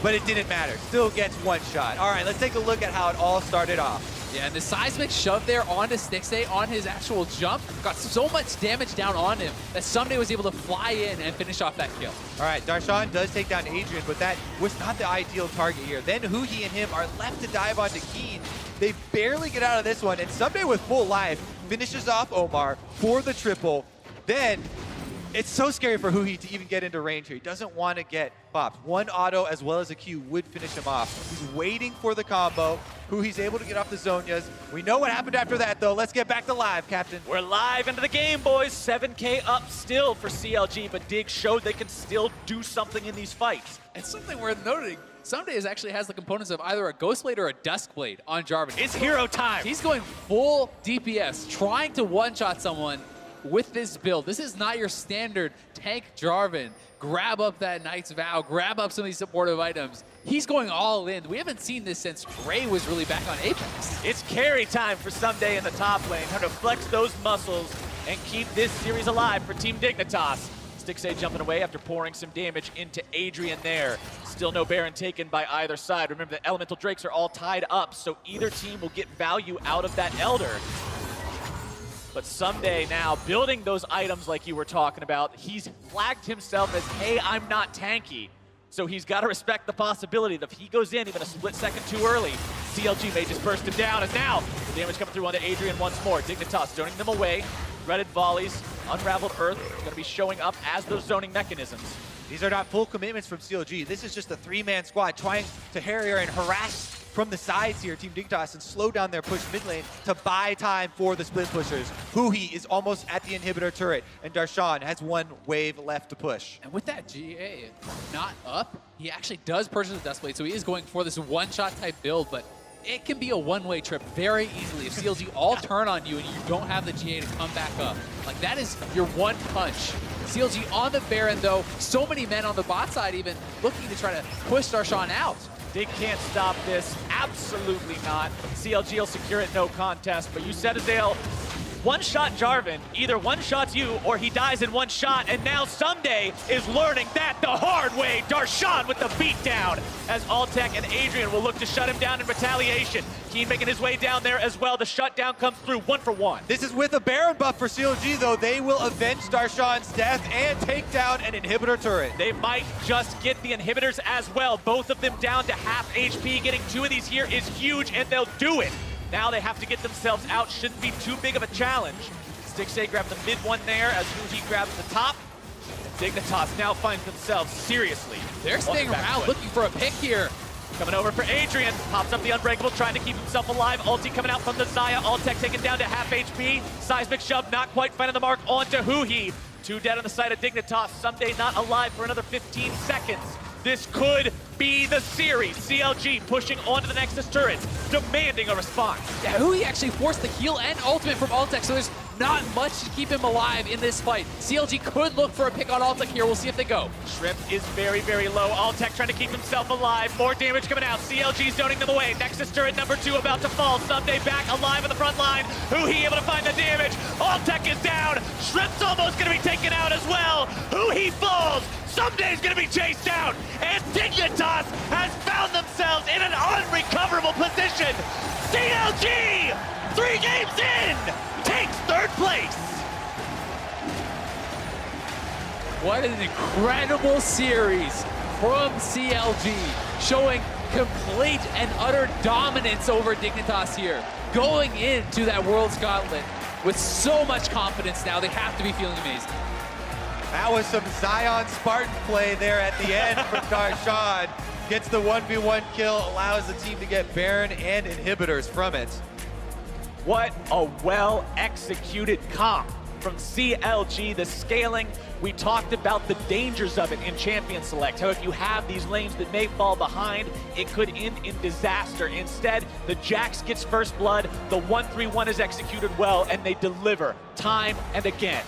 but it didn't matter. Still gets one shot. All right, let's take a look at how it all started off. Yeah, and the seismic shove there onto Stixay on his actual jump got so much damage down on him that Someday was able to fly in and finish off that kill. All right, Darshan does take down Adrian, but that was not the ideal target here. Then Huhi and him are left to dive onto Keen. They barely get out of this one, and Someday with full life finishes off Omar for the triple. Then it's so scary for Huhi to even get into range here. He doesn't want to get popped. One auto as well as a Q would finish him off. He's waiting for the combo. Huhi's able to get off the Zhonyas. We know what happened after that, though. Let's get back to live, Captain. We're live into the game, boys. 7K up still for CLG, but Dig showed they can still do something in these fights. And something worth noting, Someday actually has the components of either a Ghost Blade or a Dusk Blade on Jarvan. It's hero time. He's going full DPS, trying to one-shot someone with this build. This is not your standard tank Jarvan. Grab up that Knight's Vow, grab up some of these supportive items. He's going all in. We haven't seen this since Trey was really back on Apex. It's carry time for Someday in the top lane. Time to flex those muscles and keep this series alive for Team Dignitas. Stixay jumping away after pouring some damage into Adrian there. Still no Baron taken by either side. Remember, the Elemental Drakes are all tied up, so either team will get value out of that Elder. But Someday now building those items like you were talking about. He's flagged himself as, hey, I'm not tanky. So he's got to respect the possibility that if he goes in even a split second too early, CLG may just burst him down. As now, the damage coming through onto Adrian once more. Dignitas zoning them away. Threaded volleys, unraveled earth, going to be showing up as those zoning mechanisms. These are not full commitments from CLG. This is just a 3-man squad trying to harrier and harass from the sides here, Team Dignitas, and slow down their push mid lane to buy time for the split pushers. Huhi is almost at the inhibitor turret, and Darshan has one wave left to push. And with that GA not up, he actually does purchase a Dusk Blade, so he is going for this one-shot type build, but it can be a one-way trip very easily if CLG all turn on you and you don't have the GA to come back up. Like, that is your one punch. CLG on the Baron, though. So many men on the bot side even looking to try to push Darshan out. Dig can't stop this. Absolutely not. CLG will secure it, no contest. But you said, Azale, one-shot Jarvan either one-shots you or he dies in one shot, and now Someday is learning that the hard way. Darshan with the beatdown as Altec and Adrian will look to shut him down in retaliation. Keen making his way down there as well. The shutdown comes through 1 for 1. This is with a Baron buff for CLG, though. They will avenge Darshan's death and take down an inhibitor turret. They might just get the inhibitors as well. Both of them down to half HP. Getting 2 of these here is huge, and they'll do it. Now they have to get themselves out. Shouldn't be too big of a challenge. Stixay grabs the mid one there as Huhi grabs the top. And Dignitas now finds themselves seriously. They're staying around looking for a pick here. Coming over for Adrian. Pops up the Unbreakable, trying to keep himself alive. Ulti coming out from the Xayah. Altec taken down to half HP. Seismic shove, not quite finding the mark onto Huhi. 2 dead on the side of Dignitas. Someday not alive for another 15 seconds. This could be the series. CLG pushing onto the Nexus turret, demanding a response. Yeah, Huhi actually forced the heal and ultimate from Altec, so there's not much to keep him alive in this fight. CLG could look for a pick on Altec here. We'll see if they go. Shrimp is very, very low. Altec trying to keep himself alive. More damage coming out. CLG zoning them away. Nexus turret number 2 about to fall. Someday back alive on the front line. Huhi able to find the damage. Altec is down. Shrimp's almost going to be taken out as well. Huhi falls. Someday's going to be chased down. And Dignitas has found themselves in an unrecoverable position. CLG, 3 games in, takes 3rd place. What an incredible series from CLG, showing complete and utter dominance over Dignitas here. Going into that Worlds Gauntlet with so much confidence now, they have to be feeling amazing. That was some Zion Spartan play there at the end from Darshan. Gets the 1v1 kill, allows the team to get Baron and inhibitors from it. What a well-executed comp from CLG. The scaling, we talked about the dangers of it in Champion Select. How if you have these lanes that may fall behind, it could end in disaster. Instead, the Jax gets first blood, the 1-3-1 is executed well, and they deliver time and again.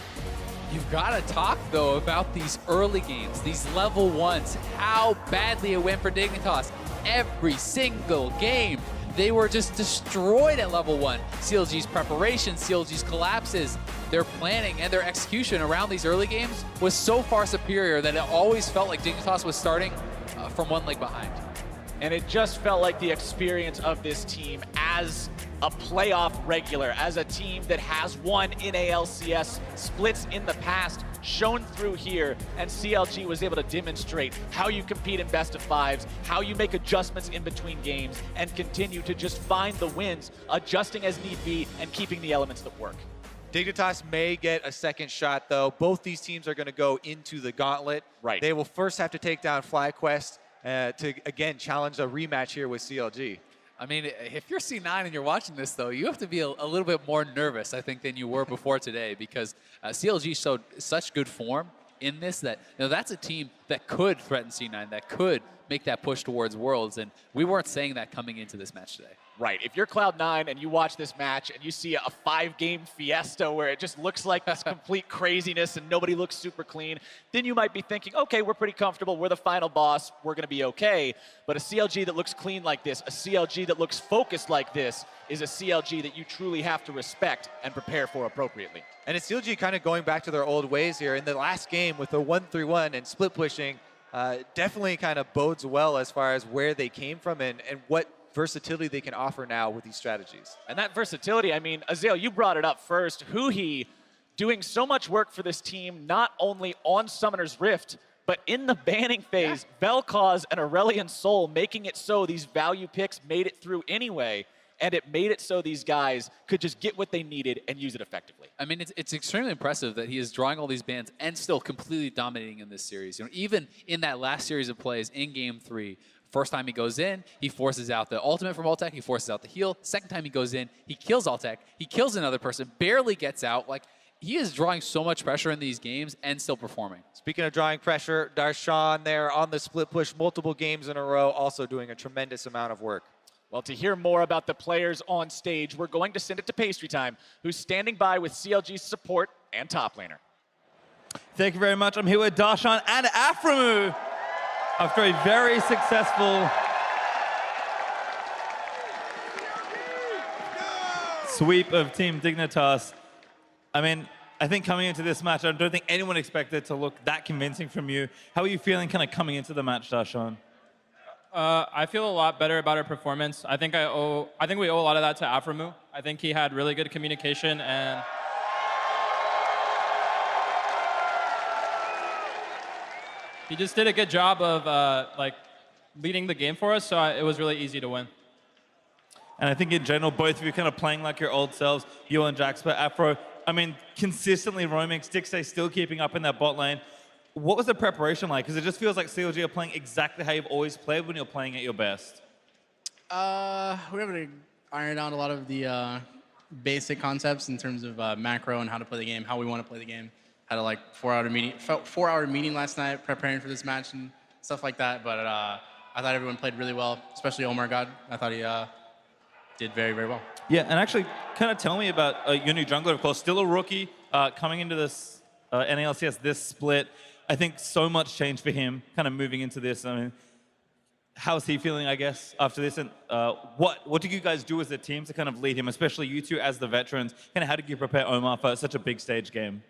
You've got to talk, though, about these early games, these level ones, how badly it went for Dignitas. Every single game, they were just destroyed at level 1. CLG's preparation, CLG's collapses, their planning, and their execution around these early games was so far superior that it always felt like Dignitas was starting from one leg behind. And it just felt like the experience of this team as a playoff regular, as a team that has won in a LCS splits in the past, shown through here, and CLG was able to demonstrate how you compete in best of fives, how you make adjustments in between games, and continue to just find the wins, adjusting as need be, and keeping the elements that work. Dignitas may get a second shot, though. Both these teams are going to go into the gauntlet. Right. They will first have to take down FlyQuest to, again, challenge a rematch here with CLG. I mean, if you're C9 and you're watching this, though, you have to be a little bit more nervous, I think, than you were before today, because CLG showed such good form in this that that's a team that could threaten C9, that could make that push towards Worlds, and we weren't saying that coming into this match today. Right. If you're Cloud9 and you watch this match and you see a 5-game fiesta where it just looks like this complete craziness and nobody looks super clean, then you might be thinking, okay, we're pretty comfortable. We're the final boss. We're going to be okay. But a CLG that looks clean like this, a CLG that looks focused like this, is a CLG that you truly have to respect and prepare for appropriately. And it's CLG kind of going back to their old ways here. In the last game with the 1-3-1 and split pushing, definitely kind of bodes well as far as where they came from and what versatility they can offer now with these strategies. And that versatility, I mean, Azael, you brought it up first. Huhi doing so much work for this team, not only on Summoner's Rift, but in the banning phase, Vel'Koz and Aurelion Sol making it so these value picks made it through anyway, and it made it so these guys could just get what they needed and use it effectively. I mean, it's extremely impressive that he is drawing all these bans and still completely dominating in this series. Even in that last series of plays in Game 3, first time he goes in, he forces out the ultimate from Altec, he forces out the heal. Second time he goes in, he kills Altec, he kills another person, barely gets out. Like, he is drawing so much pressure in these games and still performing. Speaking of drawing pressure, Darshan there on the split push multiple games in a row, also doing a tremendous amount of work. Well, to hear more about the players on stage, we're going to send it to Pastry Time, who's standing by with CLG's support and top laner. Thank you very much. I'm here with Darshan and Aframu. After a very successful sweep of Team Dignitas, I mean, I think coming into this match, I don't think anyone expected it to look that convincing from you. How are you feeling kind of coming into the match, Darshan? I feel a lot better about our performance. I think we owe a lot of that to Aframu. I think he had really good communication and he just did a good job of like leading the game for us, so it was really easy to win. And I think in general, both of you kind of playing like your old selves, you and Jax, but Afro, I mean, consistently roaming, Stixay still keeping up in that bot lane. What was the preparation like? Because it just feels like CLG are playing exactly how you've always played when you're playing at your best. We're able to iron out a lot of the basic concepts in terms of macro and how to play the game, how we want to play the game. Had a like 4-hour meeting last night preparing for this match and stuff like that. But I thought everyone played really well, especially Omar God. I thought he did very, very well. Yeah, and actually, kind of tell me about your new jungler, of course, still a rookie coming into this NALCS, this split. I think so much changed for him, kind of moving into this. I mean, how's he feeling, I guess, after this? And what do you guys do as a team to kind of lead him, especially you two as the veterans? Kind of how did you prepare Omar for such a big stage game?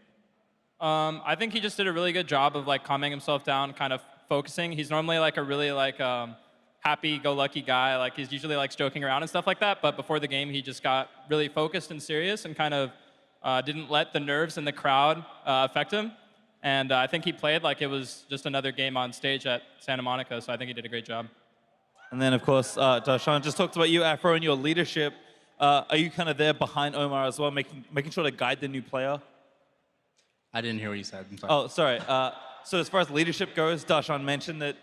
I think he just did a really good job of like calming himself down, kind of focusing. He's normally like a really like happy-go-lucky guy. Like he's usually like joking around and stuff like that. But before the game, he just got really focused and serious and kind of didn't let the nerves in the crowd affect him. And I think he played like it was just another game on stage at Santa Monica. So I think he did a great job. And then, of course, Darshan just talked about you, Afro, and your leadership. Are you kind of there behind Omar as well, making sure to guide the new player? I didn't hear what you said. I'm sorry. Oh, sorry. So as far as leadership goes, Darshan mentioned that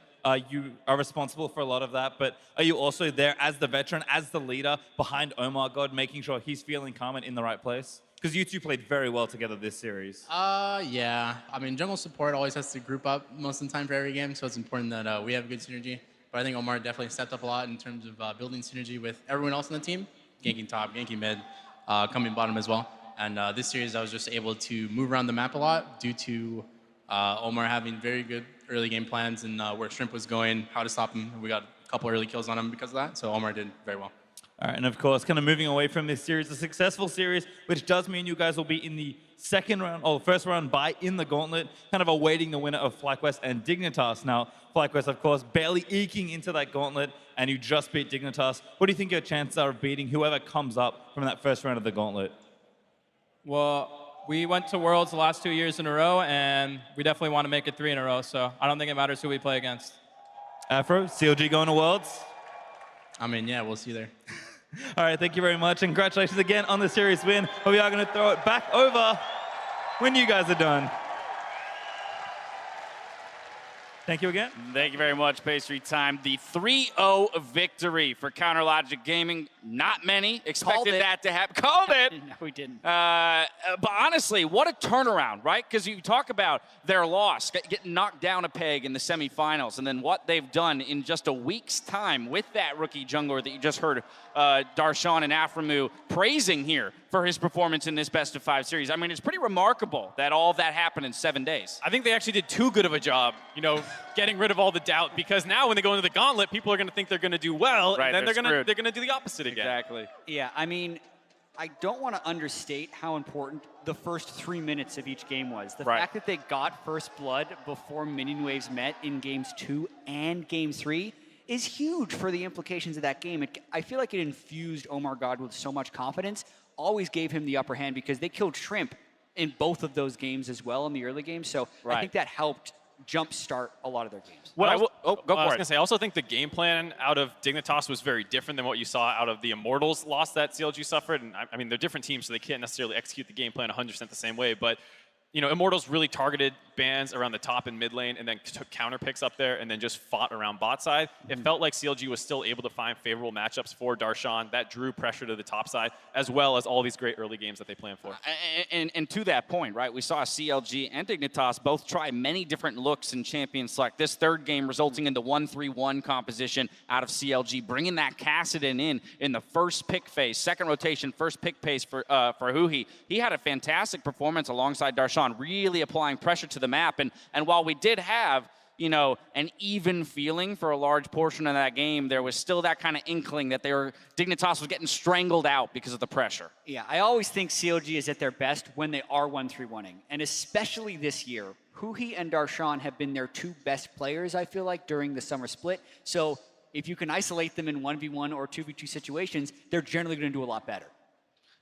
you are responsible for a lot of that, but are you also there as the veteran, as the leader, behind Omar God, making sure he's feeling calm and in the right place? Because you two played very well together this series. Yeah. I mean, jungle support always has to group up most of the time for every game, so it's important that we have good synergy. But I think Omar definitely stepped up a lot in terms of building synergy with everyone else on the team, ganking top, ganking mid, coming bottom as well. And this series, I was just able to move around the map a lot due to Omar having very good early game plans and where Shrimp was going, how to stop him. We got a couple early kills on him because of that, so Omar did very well. All right, and of course, kind of moving away from this series, a successful series, which does mean you guys will be in the second round, or first round bye in the gauntlet, kind of awaiting the winner of FlyQuest and Dignitas. Now, FlyQuest, of course, barely eking into that gauntlet, and you just beat Dignitas. What do you think your chances are of beating whoever comes up from that first round of the gauntlet? Well, we went to Worlds the last 2 years in a row, and we definitely want to make it 3 in a row, so I don't think it matters who we play against. Afro, CLG going to Worlds? I mean, yeah, we'll see there. All right, thank you very much. And congratulations again on the series win. But we are going to throw it back over when you guys are done. Thank you again. Thank you very much, Pastry Time. The 3-0 victory for Counter Logic Gaming. Not many expected that to happen. Called it. No, we didn't. But honestly, what a turnaround, right? Because you talk about their loss, getting knocked down a peg in the semifinals, and then what they've done in just a week's time with that rookie jungler that you just heard Darshan and Aframu praising here for his performance in this best-of-5 series. I mean, it's pretty remarkable that all of that happened in 7 days. I think they actually did too good of a job, you know, getting rid of all the doubt, because now when they go into the gauntlet, people are going to think they're going to do well, Right, and then they're they're going to do the opposite again. Exactly. Yeah, I mean, I don't want to understate how important the first 3 minutes of each game was. The fact that they got first blood before minion waves met in games 2 and game 3 is huge for the implications of that game. I feel like it infused Omar God with so much confidence, always gave him the upper hand because they killed Shrimp in both of those games as well in the early games. So I think that helped jumpstart a lot of their games. What I go was for going it. to say, I also think the game plan out of Dignitas was very different than what you saw out of the Immortals loss that CLG suffered. And I mean, they're different teams, so they can't necessarily execute the game plan 100% the same way. But you know, Immortals really targeted bans around the top and mid lane and then took counter picks up there and then just fought around bot side. It felt like CLG was still able to find favorable matchups for Darshan that drew pressure to the top side, as well as all these great early games that they planned for. And to that point, right, we saw CLG and Dignitas both try many different looks in Champion Select. This third game resulting in the 1-3-1 composition out of CLG, bringing that Kassadin in the first pick phase, second rotation, first pick phase for Huhi. He had a fantastic performance alongside Darshan, really applying pressure to the map. And while we did have, you know, an even feeling for a large portion of that game, there was still that kind of inkling that Dignitas was getting strangled out because of the pressure. Yeah, I always think CLG is at their best when they are 1-3-1-ing. And especially this year, Huhi and Darshan have been their 2 best players, I feel like, during the summer split. So if you can isolate them in 1v1 or 2v2 situations, they're generally going to do a lot better.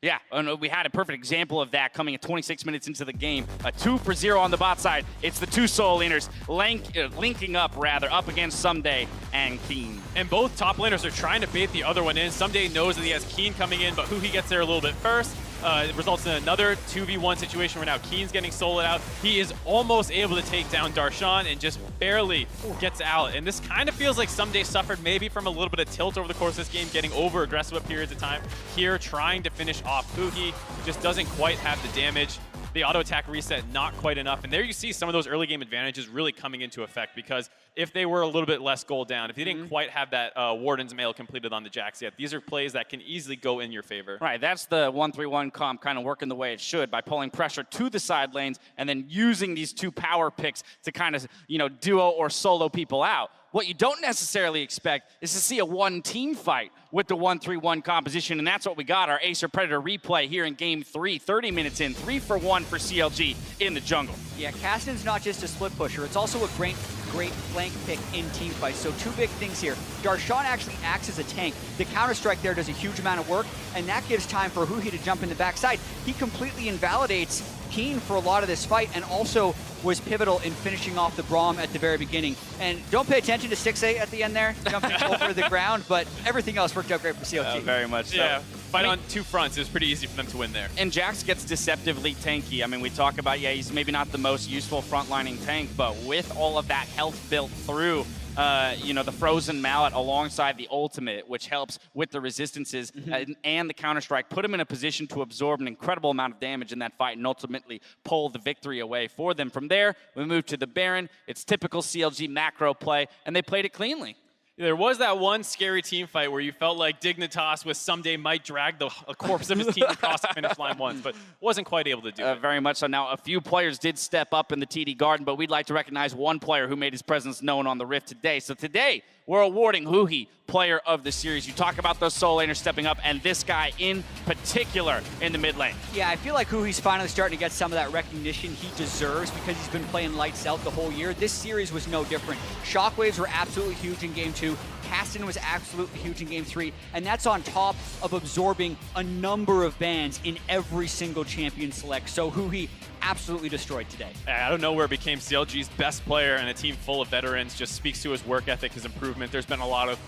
Yeah, and we had a perfect example of that coming at 26 minutes into the game. A 2-for-0 on the bot side. It's the 2 solo laners linking up up against Someday and Keen. And both top laners are trying to bait the other one in. Someday knows that he has Keen coming in, but Huhi gets there a little bit first. It results in another 2v1 situation where now Keen's getting soloed out. He is almost able to take down Darshan and just barely gets out. And this kind of feels like Someday suffered maybe from a little bit of tilt over the course of this game, getting over-aggressive at periods of time. Here, trying to finish off Huhi, just doesn't quite have the damage. The auto attack reset, not quite enough. And there you see some of those early game advantages really coming into effect, because if they were a little bit less gold down, if they didn't quite have that Warden's Mail completed on the Jax yet, these are plays that can easily go in your favor. Right, that's the 1-3-1 comp kind of working the way it should by pulling pressure to the side lanes and then using these 2 power picks to kind of, you know, duo or solo people out. What you don't necessarily expect is to see a 1-team fight with the 1-3-1 composition, and that's what we got, our Acer Predator replay here in Game 3, 30 minutes in, 3-for-1 for CLG in the jungle. Yeah, Kassadin's not just a split pusher, it's also a great flank pick in team fights. So 2 big things here. Darshan actually acts as a tank. The counter-strike there does a huge amount of work, and that gives time for Huhi to jump in the backside. He completely invalidates Keen for a lot of this fight, and also was pivotal in finishing off the Braum at the very beginning. And don't pay attention to 6-8 at the end there, jumping over the ground, but everything else worked out great for CLG. Very much so. Yeah, fight on 2 fronts. It was pretty easy for them to win there. And Jax gets deceptively tanky. I mean, we talk about, yeah, he's maybe not the most useful frontlining tank, but with all of that health built through, you know, the Frozen Mallet alongside the ultimate, which helps with the resistances and the counter-strike, put him in a position to absorb an incredible amount of damage in that fight and ultimately pull the victory away for them. From there, we move to the Baron. It's typical CLG macro play, and they played it cleanly. There was that one scary team fight where you felt like Dignitas was someday might drag a corpse of his team across the finish line once, but wasn't quite able to do it. Very much so. Now, a few players did step up in the TD Garden, but we'd like to recognize one player who made his presence known on the Rift today. So today, we're awarding Huhi Player of the Series. You talk about those solo laners stepping up, and this guy in particular in the mid lane. Yeah, I feel like Huhi's finally starting to get some of that recognition he deserves because he's been playing lights out the whole year. This series was no different. Shockwaves were absolutely huge in Game 2. Caston was absolutely huge in Game 3, and that's on top of absorbing a number of bans in every single champion select. So Huhi absolutely destroyed today. I don't know where it became CLG's best player, and a team full of veterans just speaks to his work ethic, his improvement. There's been a lot of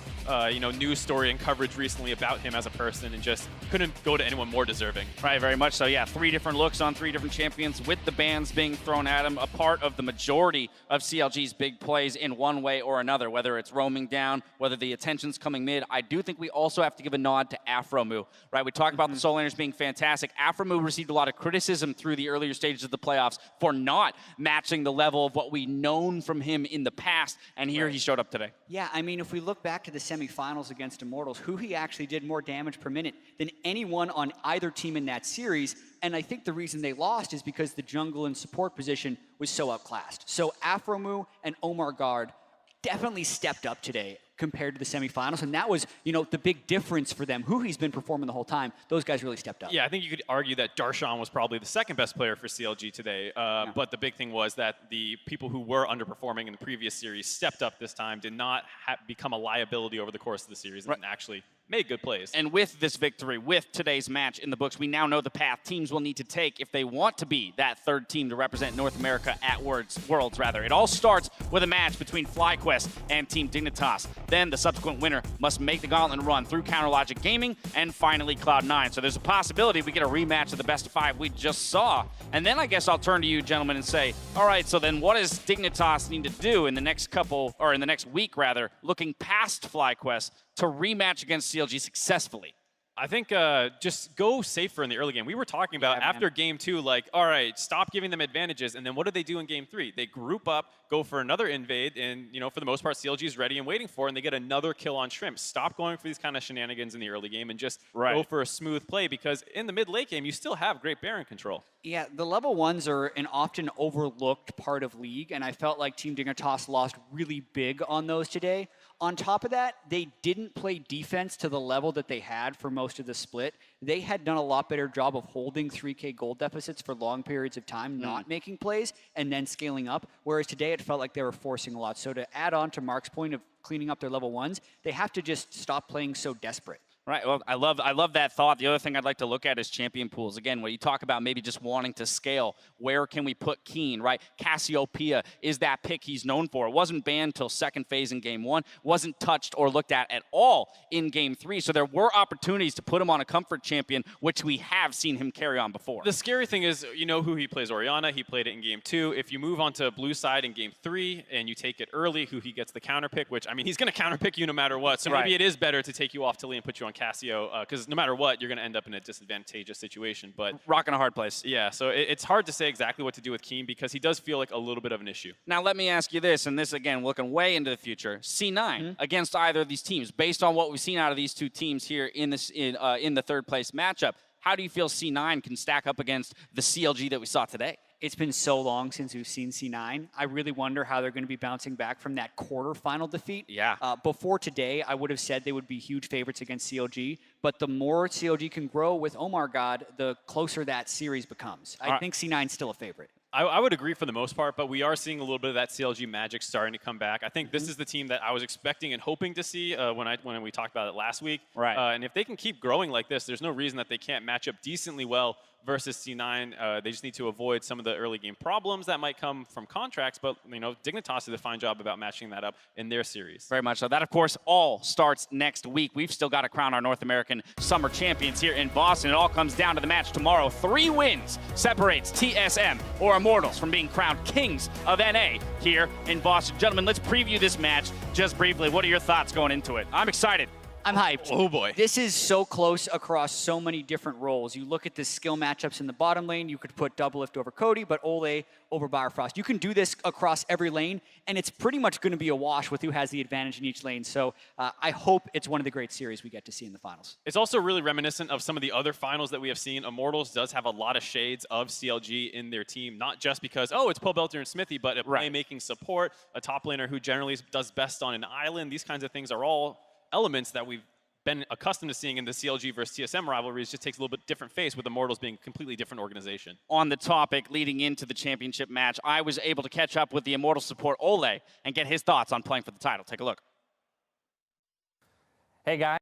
news story and coverage recently about him as a person, and just couldn't go to anyone more deserving. Right, very much so. Yeah, 3 different looks on 3 different champions with the bans being thrown at him, a part of the majority of CLG's big plays in one way or another, whether it's roaming down, whether the attention's coming mid. I do think we also have to give a nod to Afromu, right? We talk about the solo laners being fantastic. Afromu received a lot of criticism through the earlier stages of the playoffs for not matching the level of what we've known from him in the past, and here he showed up today. Yeah, I mean, if we look back to the semifinals against Immortals, Huhi actually did more damage per minute than anyone on either team in that series, and I think the reason they lost is because the jungle and support position was so outclassed. So Afromu and Omar Guard definitely stepped up today compared to the semifinals, and that was, the big difference for them. Huhi's been performing the whole time. Those guys really stepped up. Yeah, I think you could argue that Darshan was probably the second best player for CLG today, but the big thing was that the people who were underperforming in the previous series stepped up this time, did not become a liability over the course of the series, and actually made good plays. And with this victory, with today's match in the books, we now know the path teams will need to take if they want to be that third team to represent North America at Worlds. It all starts with a match between FlyQuest and Team Dignitas. Then the subsequent winner must make the gauntlet run through Counterlogic Gaming and finally Cloud9. So there's a possibility we get a rematch of the best of 5 we just saw. And then I guess I'll turn to you, gentlemen, and say, all right, so then what does Dignitas need to do in the next week, looking past FlyQuest to rematch against CLG successfully? I think just go safer in the early game. We were talking about after Game 2, all right, stop giving them advantages. And then what do they do in Game 3? They group up, go for another invade, and for the most part, CLG is ready and waiting for it, and they get another kill on Shrimp. Stop going for these kind of shenanigans in the early game and just go for a smooth play, because in the mid-late game, you still have great Baron control. Yeah, the level 1s are an often overlooked part of League, and I felt like Team Dignitas lost really big on those today. On top of that, they didn't play defense to the level that they had for most of the split. They had done a lot better job of holding 3K gold deficits for long periods of time, not making plays, and then scaling up. Whereas today, it felt like they were forcing a lot. So to add on to Mark's point of cleaning up their level 1s, they have to just stop playing so desperate. Right. Well, I love that thought. The other thing I'd like to look at is champion pools. Again, when you talk about maybe just wanting to scale, where can we put Keen, right? Cassiopeia is that pick he's known for. It wasn't banned till second phase in Game 1, wasn't touched or looked at all in Game 3. So there were opportunities to put him on a comfort champion, which we have seen him carry on before. The scary thing is, who he plays Orianna. He played it in Game 2. If you move on to blue side in Game 3 and you take it early, he gets the counter pick, which, I mean, he's going to counter pick you no matter what. So maybe it is better to take you off Tilly and put you on Cassio, because no matter what, you're going to end up in a disadvantageous situation. But rocking a hard place. Yeah, so it's hard to say exactly what to do with Keen, because he does feel like a little bit of an issue. Now, let me ask you this, and this, again, looking way into the future. C9 against either of these teams, based on what we've seen out of these two teams here in the third place matchup, how do you feel C9 can stack up against the CLG that we saw today? It's been so long since we've seen C9. I really wonder how they're going to be bouncing back from that quarterfinal defeat. Yeah. Before today, I would have said they would be huge favorites against CLG, but the more CLG can grow with Omar God, the closer that series becomes. I think C9's still a favorite. I would agree for the most part, but we are seeing a little bit of that CLG magic starting to come back. I think this is the team that I was expecting and hoping to see when we talked about it last week. Right. And if they can keep growing like this, there's no reason that they can't match up decently well versus C9. They just need to avoid some of the early game problems that might come from contracts, but Dignitas did a fine job about matching that up in their series. Very much so. That, of course, all starts next week. We've still got to crown our North American Summer Champions here in Boston. It all comes down to the match tomorrow. 3 wins separates TSM or Immortals from being crowned Kings of NA here in Boston. Gentlemen, let's preview this match just briefly. What are your thoughts going into it? I'm excited. I'm hyped. Oh boy. This is so close across so many different roles. You look at the skill matchups in the bottom lane, you could put Doublelift over Cody, but Ole over Bifrost. You can do this across every lane, and it's pretty much going to be a wash with who has the advantage in each lane. So I hope it's one of the great series we get to see in the finals. It's also really reminiscent of some of the other finals that we have seen. Immortals does have a lot of shades of CLG in their team, not just because, oh, it's Paul Belter and Smithy, but a playmaking support, a top laner who generally does best on an island. These kinds of things are all elements that we've been accustomed to seeing in the CLG versus TSM rivalries. Just takes a little bit different face with Immortals being a completely different organization. On the topic leading into the championship match, I was able to catch up with the Immortals support Ole and get his thoughts on playing for the title. Take a look. Hey guys.